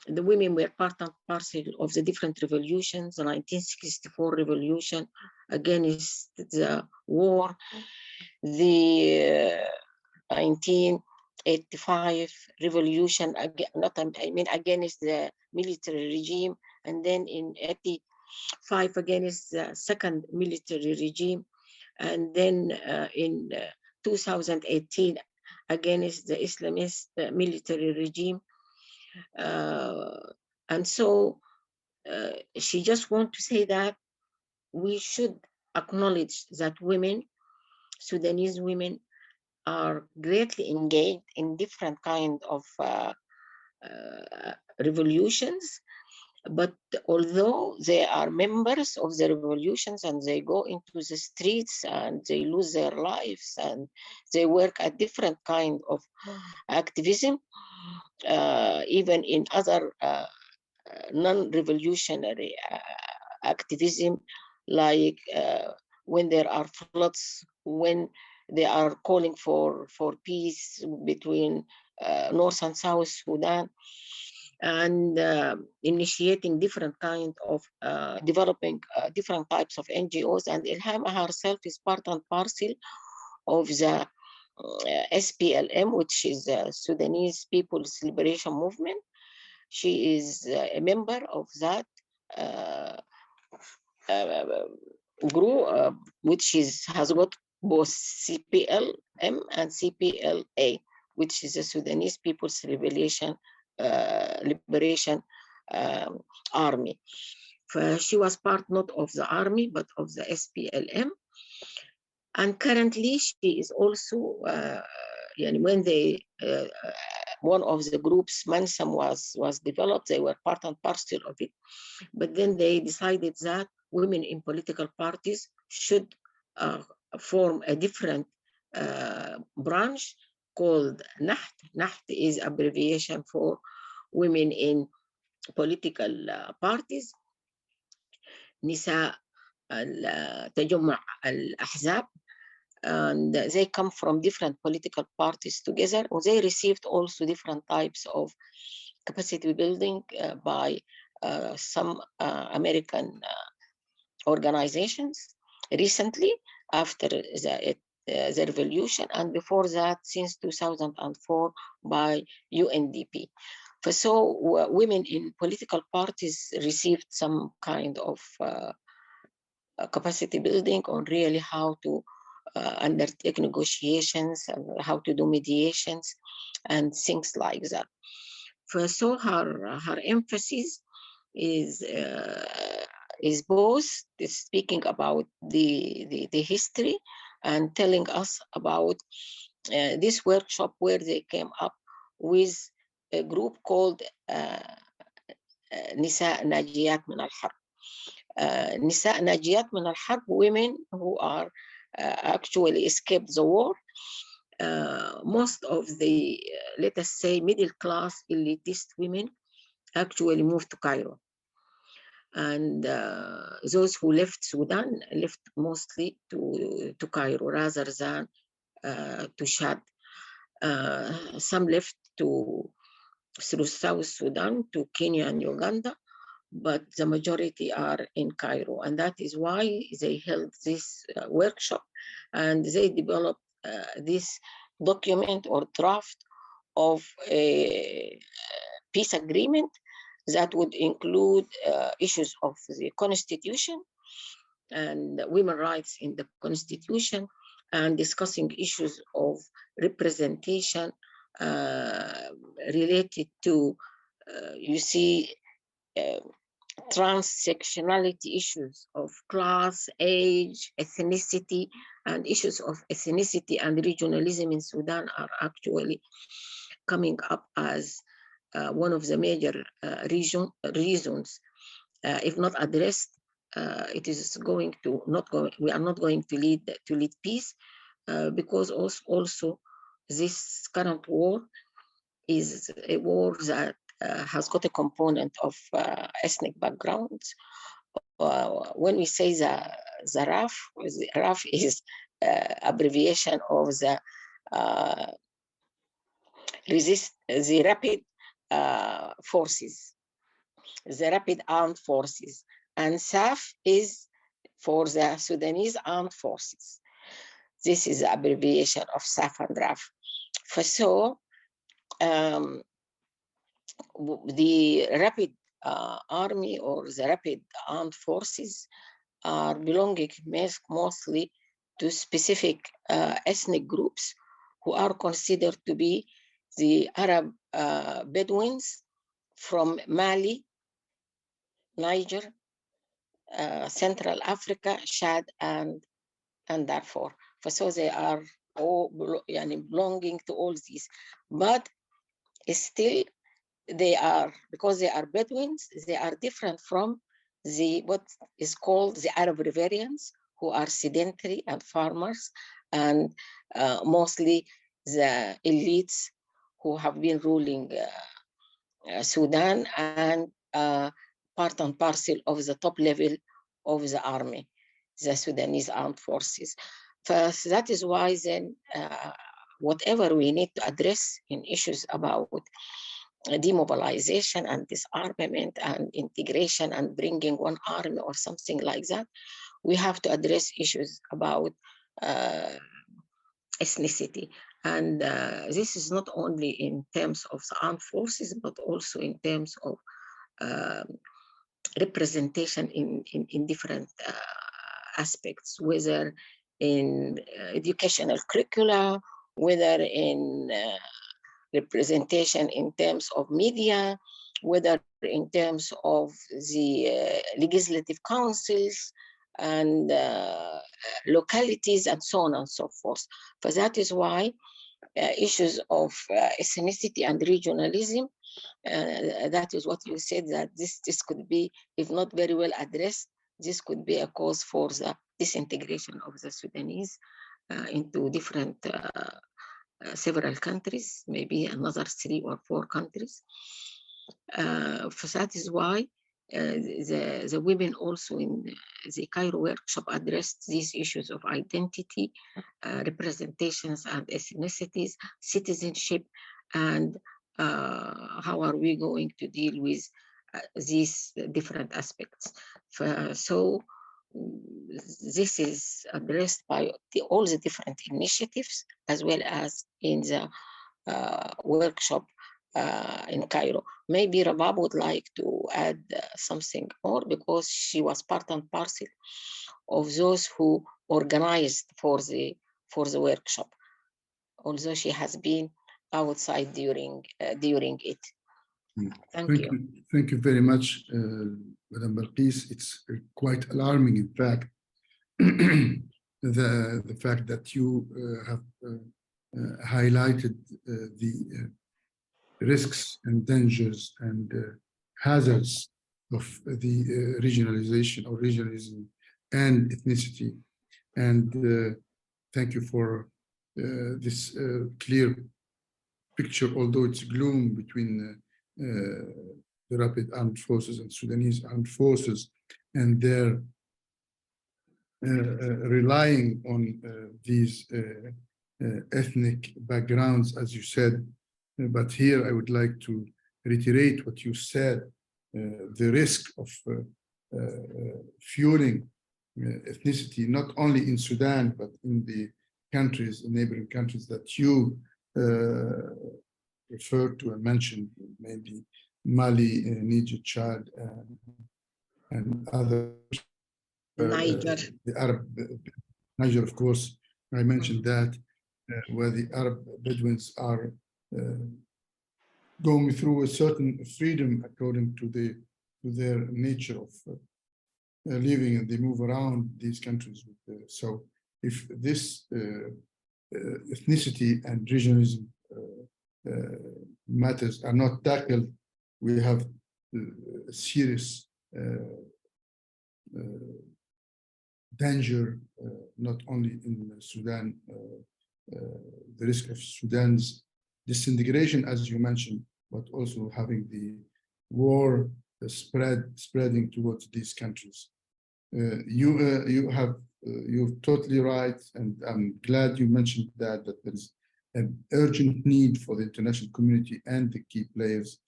the women were part and parcel of the different revolutions, the 1964 revolution against the war, the 1985 revolution, against the military regime, and then in 85 against the second military regime, and then in 2018 against the Islamist military regime. And so she just wants to say that we should acknowledge that women, Sudanese women, are greatly engaged in different kind of revolutions. But although they are members of the revolutions and they go into the streets and they lose their lives and they work at different kind of activism, even in other non-revolutionary activism, like when there are floods, when they are calling for peace between North and South Sudan, and initiating different kind of developing different types of NGOs. And Ilham herself is part and parcel of the SPLM, which is the Sudanese People's Liberation Movement. She is a member of that group, which has got both CPLM and CPLA, which is the Sudanese People's Liberation Army. She was part not of the army, but of the SPLM. And currently she is also, when they, one of the groups, Mansam, was developed, they were part and parcel of it. But then they decided that women in political parties should form a different branch called NAHT. NAHT is abbreviation for women in political parties, نساء تجمع الأحزاب, and they come from different political parties together. They received also different types of capacity building by some American organizations recently after the revolution, and before that since 2004 by UNDP. So women in political parties received some kind of capacity building on really how to undertake negotiations and how to do mediations and things like that. So her emphasis is is both speaking about the history and telling us about this workshop where they came up with a group called نساء ناجيات من الحرب. نساء ناجيات من الحرب, women who are actually escaped the war. Most of the, let us say, middle class elitist women actually moved to Cairo. And those who left Sudan left mostly to Cairo rather than to Chad. Some left through South Sudan to Kenya and Uganda, but the majority are in Cairo. And that is why they held this workshop, and they developed this document or draft of a peace agreement that would include issues of the constitution and women's rights in the constitution, and discussing issues of representation related to, you see, transsectionality issues of class, age, ethnicity, and issues of ethnicity and regionalism in Sudan are actually coming up as one of the major reasons, if not addressed, it is going to we are not going to lead peace, because also this current war is a war that has got a component of ethnic backgrounds. When we say the RAF is abbreviation of the rapid forces, the rapid armed forces, and SAF is for the Sudanese armed forces. This is the abbreviation of SAF and RAF. So the rapid army or the rapid armed forces are belonging mostly to specific ethnic groups who are considered to be the Arab Bedouins from Mali, Niger, Central Africa, Chad, and Darfur. So they are all belonging to all these, but still they are, because they are Bedouins, they are different from what is called the Arab Riverians, who are sedentary and farmers, and mostly the elites who have been ruling Sudan, and part and parcel of the top level of the army, the Sudanese armed forces. First, that is why then whatever we need to address in issues about demobilization and disarmament and integration and bringing one army or something like that, we have to address issues about ethnicity. And this is not only in terms of the armed forces, but also in terms of representation in different aspects, whether in educational curricula, whether in representation in terms of media, whether in terms of the legislative councils and localities and so on and so forth. For that is why issues of ethnicity and regionalism, that is what you said, that this could be, if not very well addressed, this could be a cause for the disintegration of the Sudanese into different several countries, maybe another 3 or 4 countries. So that is why the women also in the Cairo workshop addressed these issues of identity, representations and ethnicities, citizenship, and how are we going to deal with these different aspects. So this is addressed by all the different initiatives, as well as in the workshop in Cairo. Maybe Rabab would like to add something more, because she was part and parcel of those who organized for the workshop, although she has been outside during it. Thank Thank you. you. Thank you very much, Madam Balghis. It's quite alarming, in fact, the fact that you have highlighted the risks and dangers and hazards of the regionalization or regionalism and ethnicity. And thank you for this clear picture, although it's gloom between the Rapid Armed Forces and Sudanese Armed Forces, and they're relying on these ethnic backgrounds, as you said. But here I would like to reiterate what you said, the risk of fueling ethnicity, not only in Sudan, but in the countries, the neighboring countries that you referred to and mentioned, maybe Mali, Niger, Chad, and other. Niger. The Arab, Niger, of course, I mentioned that, where the Arab Bedouins are going through a certain freedom according to their nature of living, and they move around these countries. So if this ethnicity and regionalism matters are not tackled, we have a serious danger, not only in Sudan, the risk of Sudan's disintegration, as you mentioned, but also having the war spreading towards these countries. You're totally right, and I'm glad you mentioned that there's an urgent need for the international community and the key players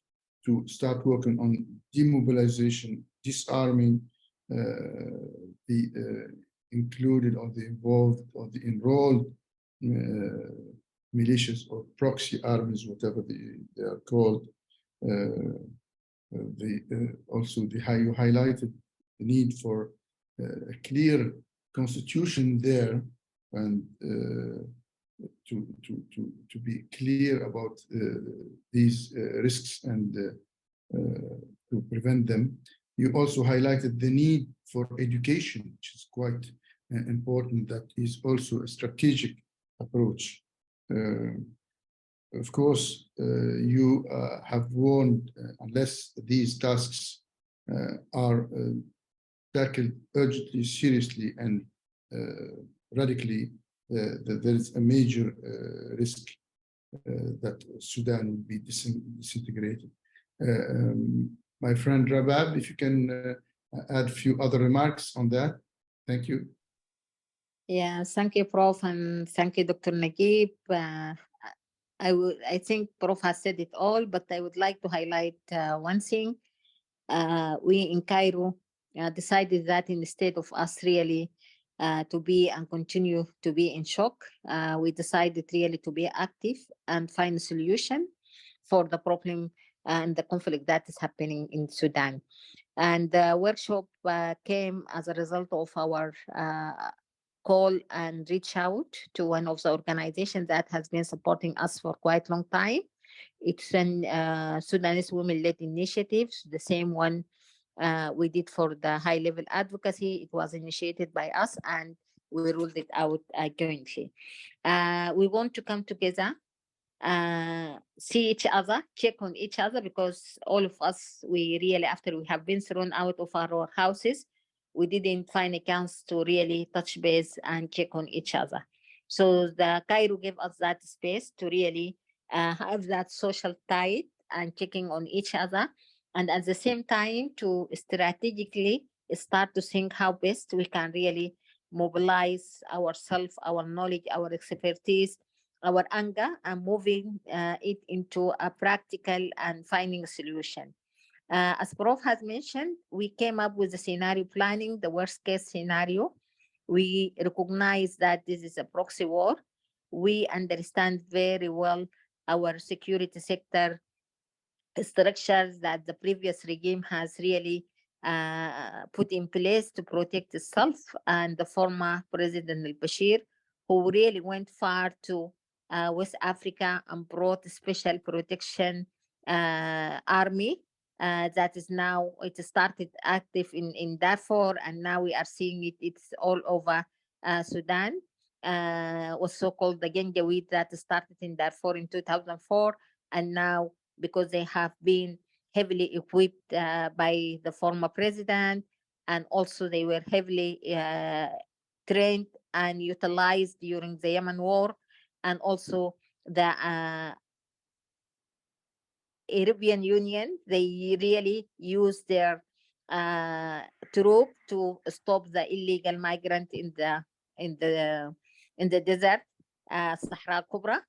to start working on demobilization, disarming the included or the involved or the enrolled militias or proxy armies, whatever they are called. Also, you highlighted the need for a clear constitution there, and to be clear about these risks and to prevent them. You also highlighted the need for education, which is quite important. That is also a strategic approach. Of course, you have warned, unless these tasks are tackled urgently, seriously, and radically, that there is a major risk that Sudan will be disintegrated. My friend Rabab, if you can add a few other remarks on that. Thank you. Yeah, thank you, Prof, and thank you, Dr. Nejib. I think Prof has said it all, but I would like to highlight one thing. We in Cairo decided that instead of us really to be and continue to be in shock, we decided really to be active and find a solution for the problem and the conflict that is happening in Sudan. And the workshop came as a result of our call and reach out to one of the organizations that has been supporting us for quite a long time. It's an Sudanese women-led initiatives, the same one we did for the high-level advocacy. It was initiated by us, and we rolled it out jointly. We want to come together, see each other, check on each other, because all of us, we really, after we have been thrown out of our houses, we didn't find a chance to really touch base and check on each other. So the Cairo gave us that space to really have that social tie and checking on each other, and at the same time to strategically start to think how best we can really mobilize ourselves, our knowledge, our expertise, our anger, and moving it into a practical and finding a solution. As Prof has mentioned, we came up with the scenario planning, the worst case scenario. We recognize that this is a proxy war. We understand very well our security sector structures that the previous regime has really put in place to protect itself, and the former President al-Bashir, who really went far to West Africa and brought special protection army that is now, it started active in Darfur, and now we are seeing it's all over Sudan. Was so-called the Janjaweed that started in Darfur in 2004, and now because they have been heavily equipped by the former president, and also they were heavily trained and utilized during the Yemen war, and also the European Union, they really use their troop to stop the illegal migrant in the in the desert, Sahara Kubra,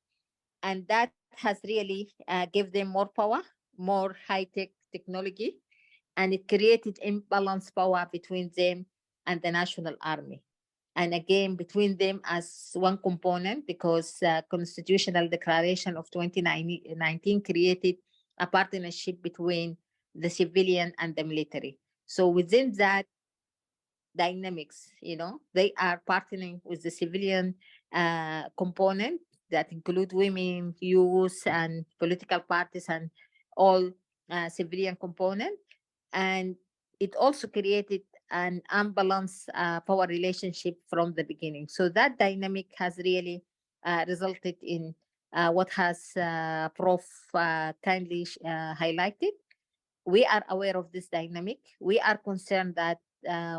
and that has really give them more power, more high-tech technology, and it created imbalance power between them and the national army. And again, between them as one component, because constitutional declaration of 2019 created a partnership between the civilian and the military. So within that dynamics, they are partnering with the civilian component that include women, youth, and political parties, and all civilian component. And it also created an unbalanced power relationship from the beginning. So that dynamic has really resulted in what has Prof kindly highlighted. We are aware of this dynamic. We are concerned that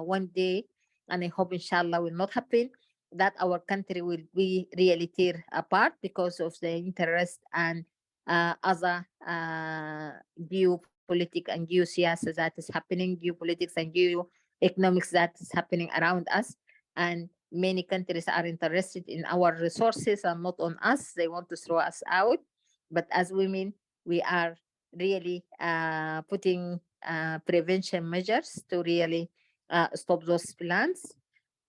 one day, and I hope inshallah will not happen, that our country will be really tear apart because of the interest and other geopolitics and geosiyasa that is happening, geopolitics and geoeconomics that is happening around us. And many countries are interested in our resources and not on us. They want to throw us out. But as women, we are really putting prevention measures to really stop those plans.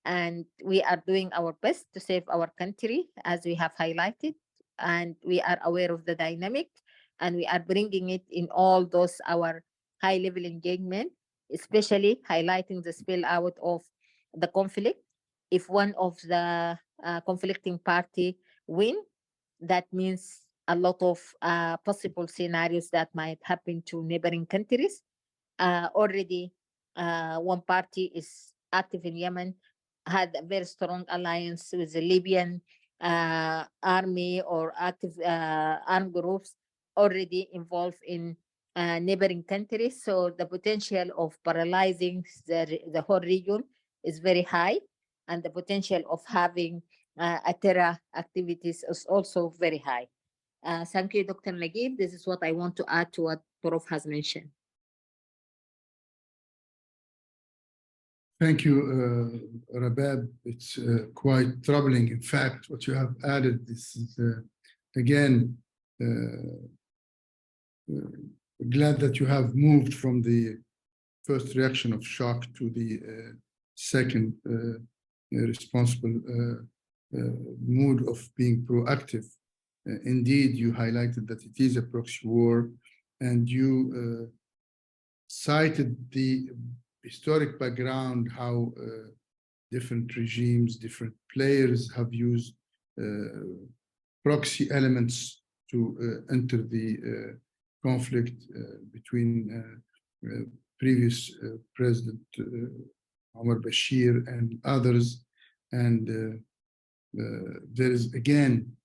And we are doing our best to save our country, as we have highlighted. And we are aware of the dynamic, and we are bringing it in all those our high-level engagement, especially highlighting the spill out of the conflict. If one of the conflicting party win, that means a lot of possible scenarios that might happen to neighboring countries. Already, one party is active in Yemen, had a very strong alliance with the Libyan army or active armed groups already involved in neighboring countries. So the potential of paralyzing the whole region is very high, and the potential of having a terror activities is also very high. Thank you, Dr. Nejib. This is what I want to add to what Prof has mentioned. Thank you, Rabab. It's quite troubling. In fact, what you have added, this is, again, glad that you have moved from the first reaction of shock to the second responsible mood of being proactive. Indeed, you highlighted that it is a proxy war, and you cited the historic background, how different regimes, different players have used proxy elements to enter the conflict between previous President Omar Bashir and others. And there is, again,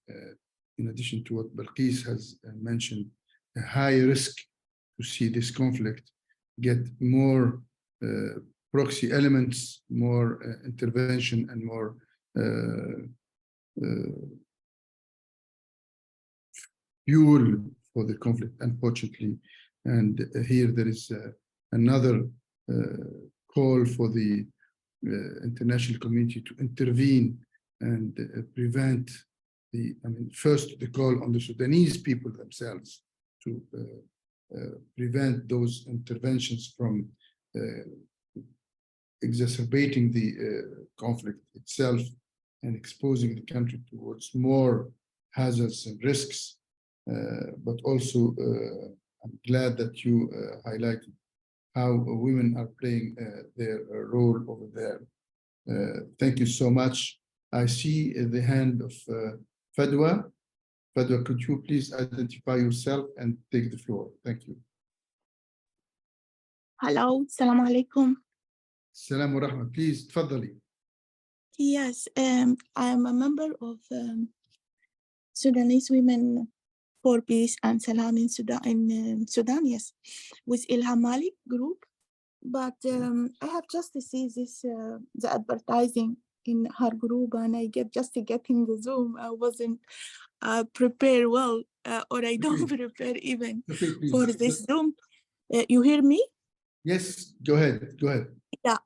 in addition to what Balghis has mentioned, a high risk to see this conflict get more proxy elements, more intervention, and more fuel for the conflict, unfortunately. And here there is another call for the international community to intervene and prevent first the call on the Sudanese people themselves to prevent those interventions from exacerbating the conflict itself and exposing the country towards more hazards and risks. But also, I'm glad that you highlighted how women are playing their role over there. Thank you so much. I see the hand of Fadwa. Fadwa, could you please identify yourself and take the floor? Thank you. Hello, Assalamu alaikum. Salam wa rahma. Please, tfaddali. Yes, I am a member of Sudanese Women for Peace and Salam in Sudan, yes, with Ilham Malik group. But I have just to see this, the advertising in her group, and I just getting the Zoom. I wasn't prepared well, or I don't prepare even for this Zoom. You hear me? Yes, go ahead. Go ahead. Yeah,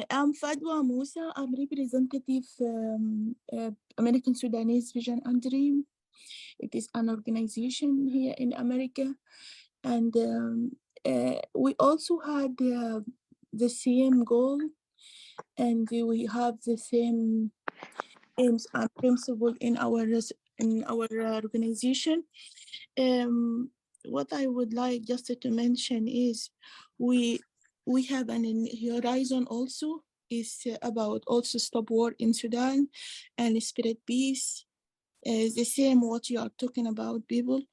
I'm Fadwa Musa. I'm representative American Sudanese Vision and Dream. It is an organization here in America, and we also had the same goal, and we have the same aims and principle in our organization. What I would like just to mention is we have an horizon also is about also stop war in Sudan and spread peace. The same what you are talking about, people.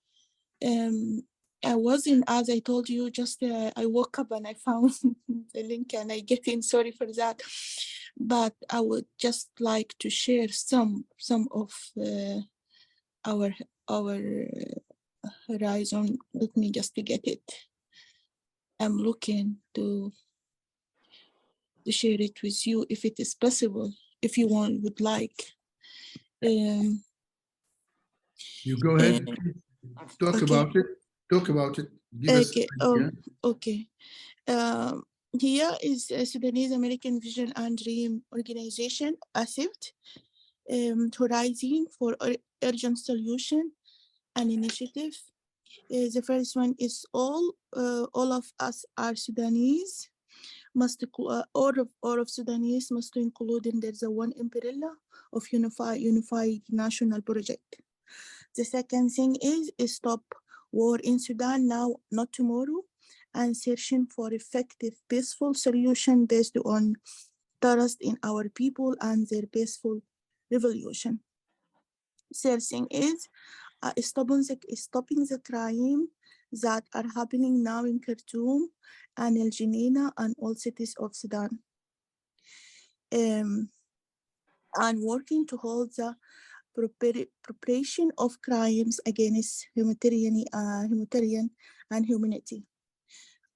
I wasn't, as I told you, just I woke up and I found the link and I get in, sorry for that. But I would just like to share some of our horizon. Let me just get it. I'm looking to share it with you if it is possible, if you would like. You go ahead. Talk okay. about it. Talk about it. Give us okay. Okay. Here is a Sudanese American Vision and Dream Organization, ASIVT, Horizon for Urgent Solution, an initiative. The first one is all of us are Sudanese. All of Sudanese must include in there the one umbrella of unified national project. The second thing is stop war in Sudan now, not tomorrow, and searching for effective, peaceful solution based on trust in our people and their peaceful revolution. Third thing is stopping the crime that are happening now in Khartoum and El Geneina and all cities of Sudan. And working to hold the preparation of crimes against humanitarian and humanity.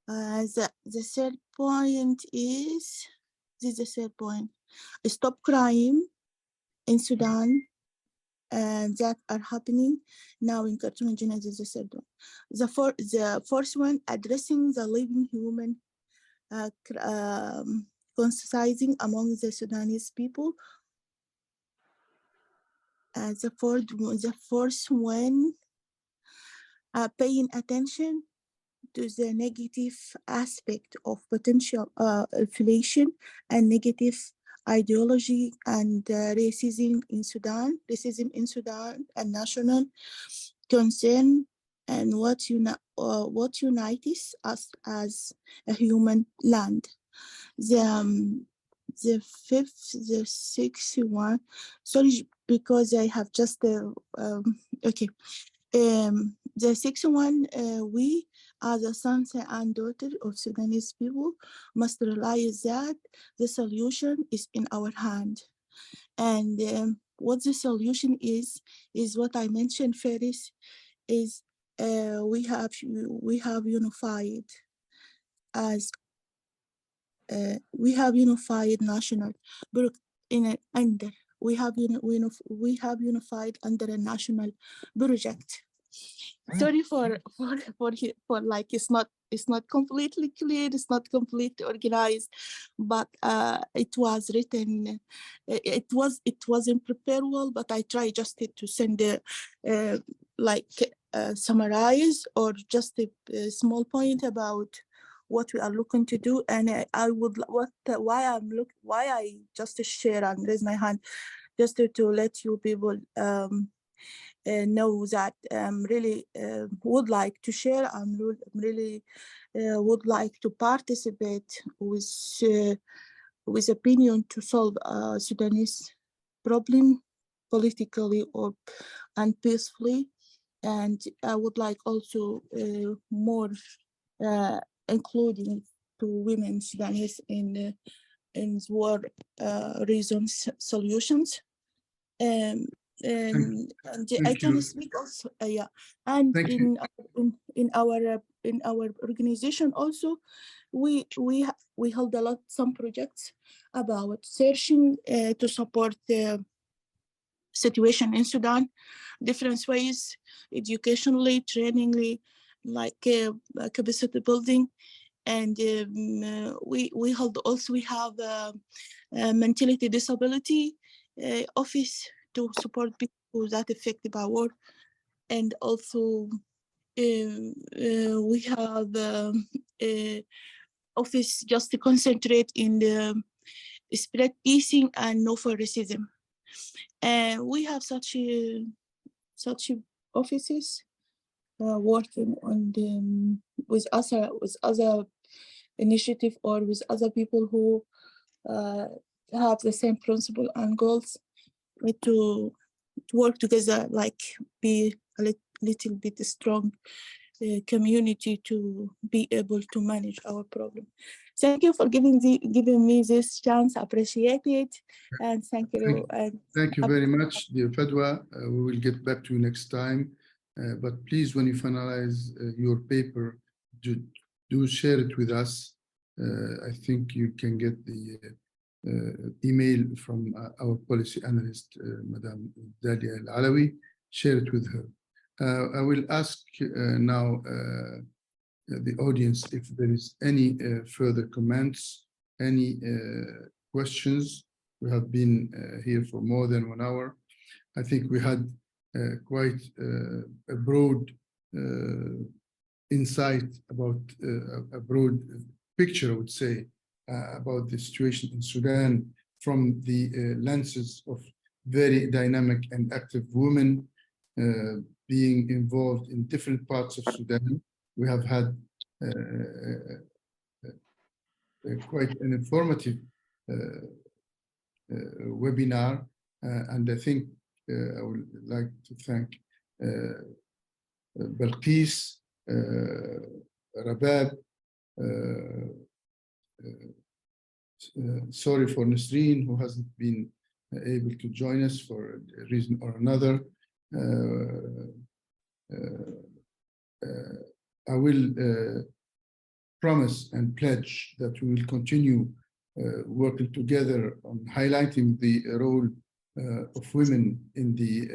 The third point is, this is the third point, stop crime in Sudan that are happening now in Khartoum and Geneina. This is the third one. The fourth one, addressing the living human, conscientizing among the Sudanese people. The fourth one, paying attention to the negative aspect of potential inflation and negative ideology and racism in Sudan and national concern, and what unites us as a human land. The sixth one, sorry, because I have just okay. The sixth one, we as the sons and daughters of Sudanese people must realize that the solution is in our hand. And what the solution is what I mentioned first, is we have unified as we have unified national we have unified under a national project. Sorry for like it's not completely clear, it's not completely organized, but it was written, it wasn't prepared well, but I tried just to send summarize or just a small point about what we are looking to do. And why I just share and raise my hand just to let you people know that really would like to share and really would like to participate with opinion to solve Sudanese problem politically and peacefully. And I would like also more including to women Sudanese in war reasons solutions. And I can speak also, yeah. And in our organization also, we held some projects about searching to support the situation in Sudan, different ways, educationally, trainingly, like capacity building. And we have mentality disability office to support people that affected by war. And also we have office just to concentrate in the spread peacing and no for racism. And we have such offices working on the, with other initiative or with other people who have the same principle and goals to work together, like be a little bit strong community to be able to manage our problem. Thank you for giving me this chance. I appreciate it, and thank you. Thank you very much, dear Fadwa. We will get back to you next time. But please, when you finalize your paper, do share it with us. I think you can get the email from our policy analyst, Madam Dalia Al-Alawi. Share it with her. I will ask now the audience if there is any further comments, any questions. We have been here for more than 1 hour. I think we had quite a broad insight about a broad picture, I would say, about the situation in Sudan from the lenses of very dynamic and active women being involved in different parts of Sudan. We have had quite an informative webinar, and I think I would like to thank Balghis, Rabab, sorry for Nasreen, who hasn't been able to join us for a reason or another. I will promise and pledge that we will continue working together on highlighting the role of women in the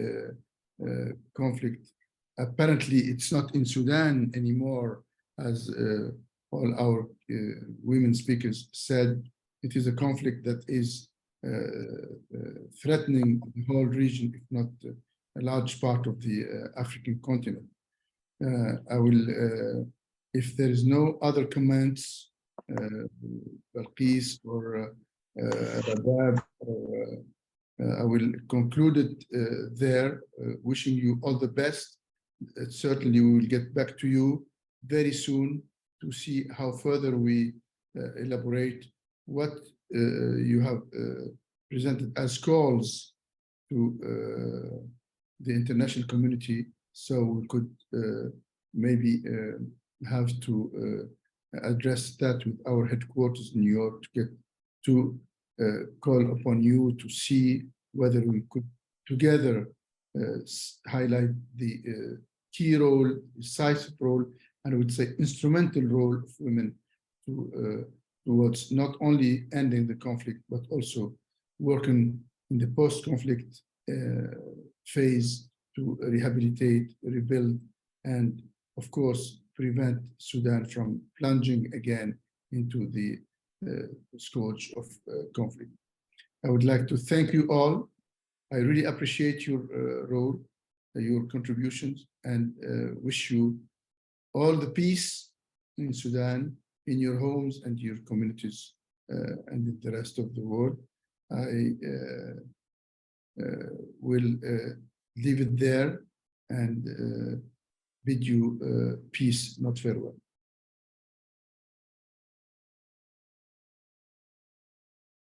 conflict. Apparently, it's not in Sudan anymore, as all our women speakers said. It is a conflict that is threatening the whole region, if not a large part of the African continent. I will, if there is no other comments, Balghis or Rabab, I will conclude it there, wishing you all the best. Certainly, we will get back to you very soon to see how further we elaborate what you have presented as calls to the international community, so we could maybe have to address that with our headquarters in New York to get to call upon you to see whether we could together highlight the key role, decisive role, and I would say instrumental role of women to, towards not only ending the conflict, but also working in the post-conflict phase to rehabilitate, rebuild, and of course, prevent Sudan from plunging again into the scourge of conflict. I would like to thank you all. I really appreciate your role, your contributions, and wish you all the peace in Sudan, in your homes and your communities, and in the rest of the world. I will leave it there and bid you peace, not farewell.